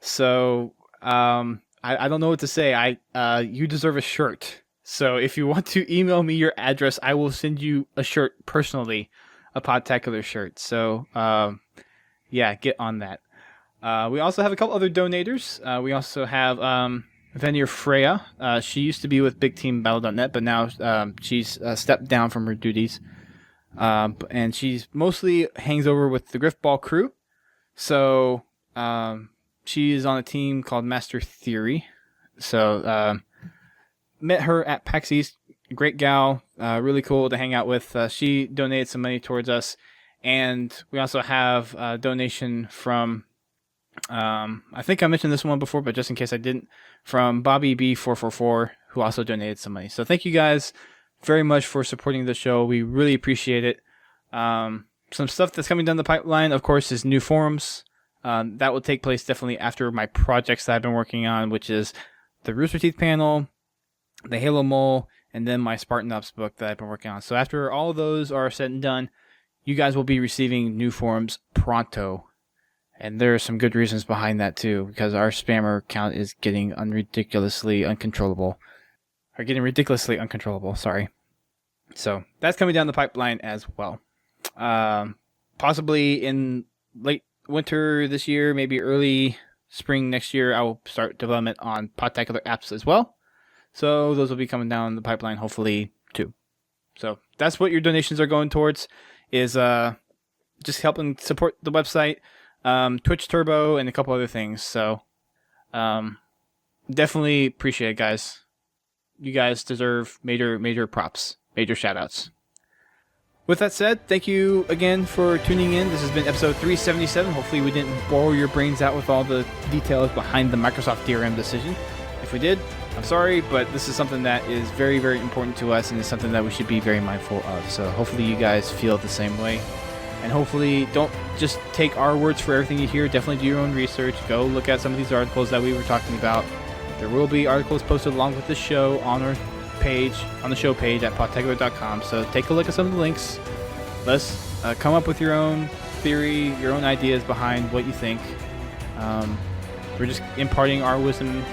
So I don't know what to say. You deserve a shirt. So if you want to email me your address, I will send you a shirt personally, a Podtacular shirt. So yeah, get on that. We also have a couple other donators. We also have Venier Freya. She used to be with BigTeamBattle.net, but now she's stepped down from her duties. And she's mostly hangs over with the Griffball crew. So she is on a team called Master Theory. So met her at PAX East. Great gal. Really cool to hang out with. She donated some money towards us. And we also have a donation from, I think I mentioned this one before, but just in case I didn't, from Bobby B444, who also donated some money. So thank you guys very much for supporting the show. We really appreciate it. Some stuff that's coming down the pipeline, of course, is new forums. That will take place definitely after my projects that I've been working on, which is the Rooster Teeth panel, the Halo Mole, and then my Spartan Ops book that I've been working on. So after all of those are said and done, you guys will be receiving new forums pronto. And there are some good reasons behind that too, because our spammer count is getting ridiculously uncontrollable, sorry. So that's coming down the pipeline as well. Possibly in late winter this year, maybe early spring next year, I will start development on Podtacular apps as well. So those will be coming down the pipeline hopefully too. So that's what your donations are going towards, is just helping support the website, Twitch Turbo, and a couple other things. So definitely appreciate it, guys. You guys deserve major props, major shout-outs. With that said, thank you again for tuning in. This has been episode 377. Hopefully we didn't bore your brains out with all the details behind the Microsoft DRM decision. If we did, I'm sorry, but this is something that is very, very important to us, and is something that we should be very mindful of. So hopefully you guys feel the same way. And hopefully don't just take our words for everything you hear. Definitely do your own research. Go look at some of these articles that we were talking about. There will be articles posted along with the show on our page, on the show page at podtacular.com. So take a look at some of the links. Let us come up with your own theory, your own ideas behind what you think. We're just imparting our wisdom,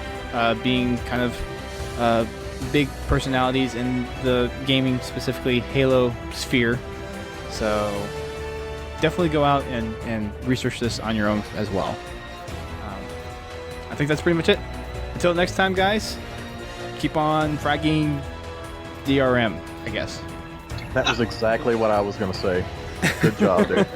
being kind of big personalities in the gaming, specifically Halo sphere. So definitely go out and research this on your own as well. I think that's pretty much it. Until next time, guys, keep on fragging DRM, I guess. That was exactly what I was going to say. Good job, dude.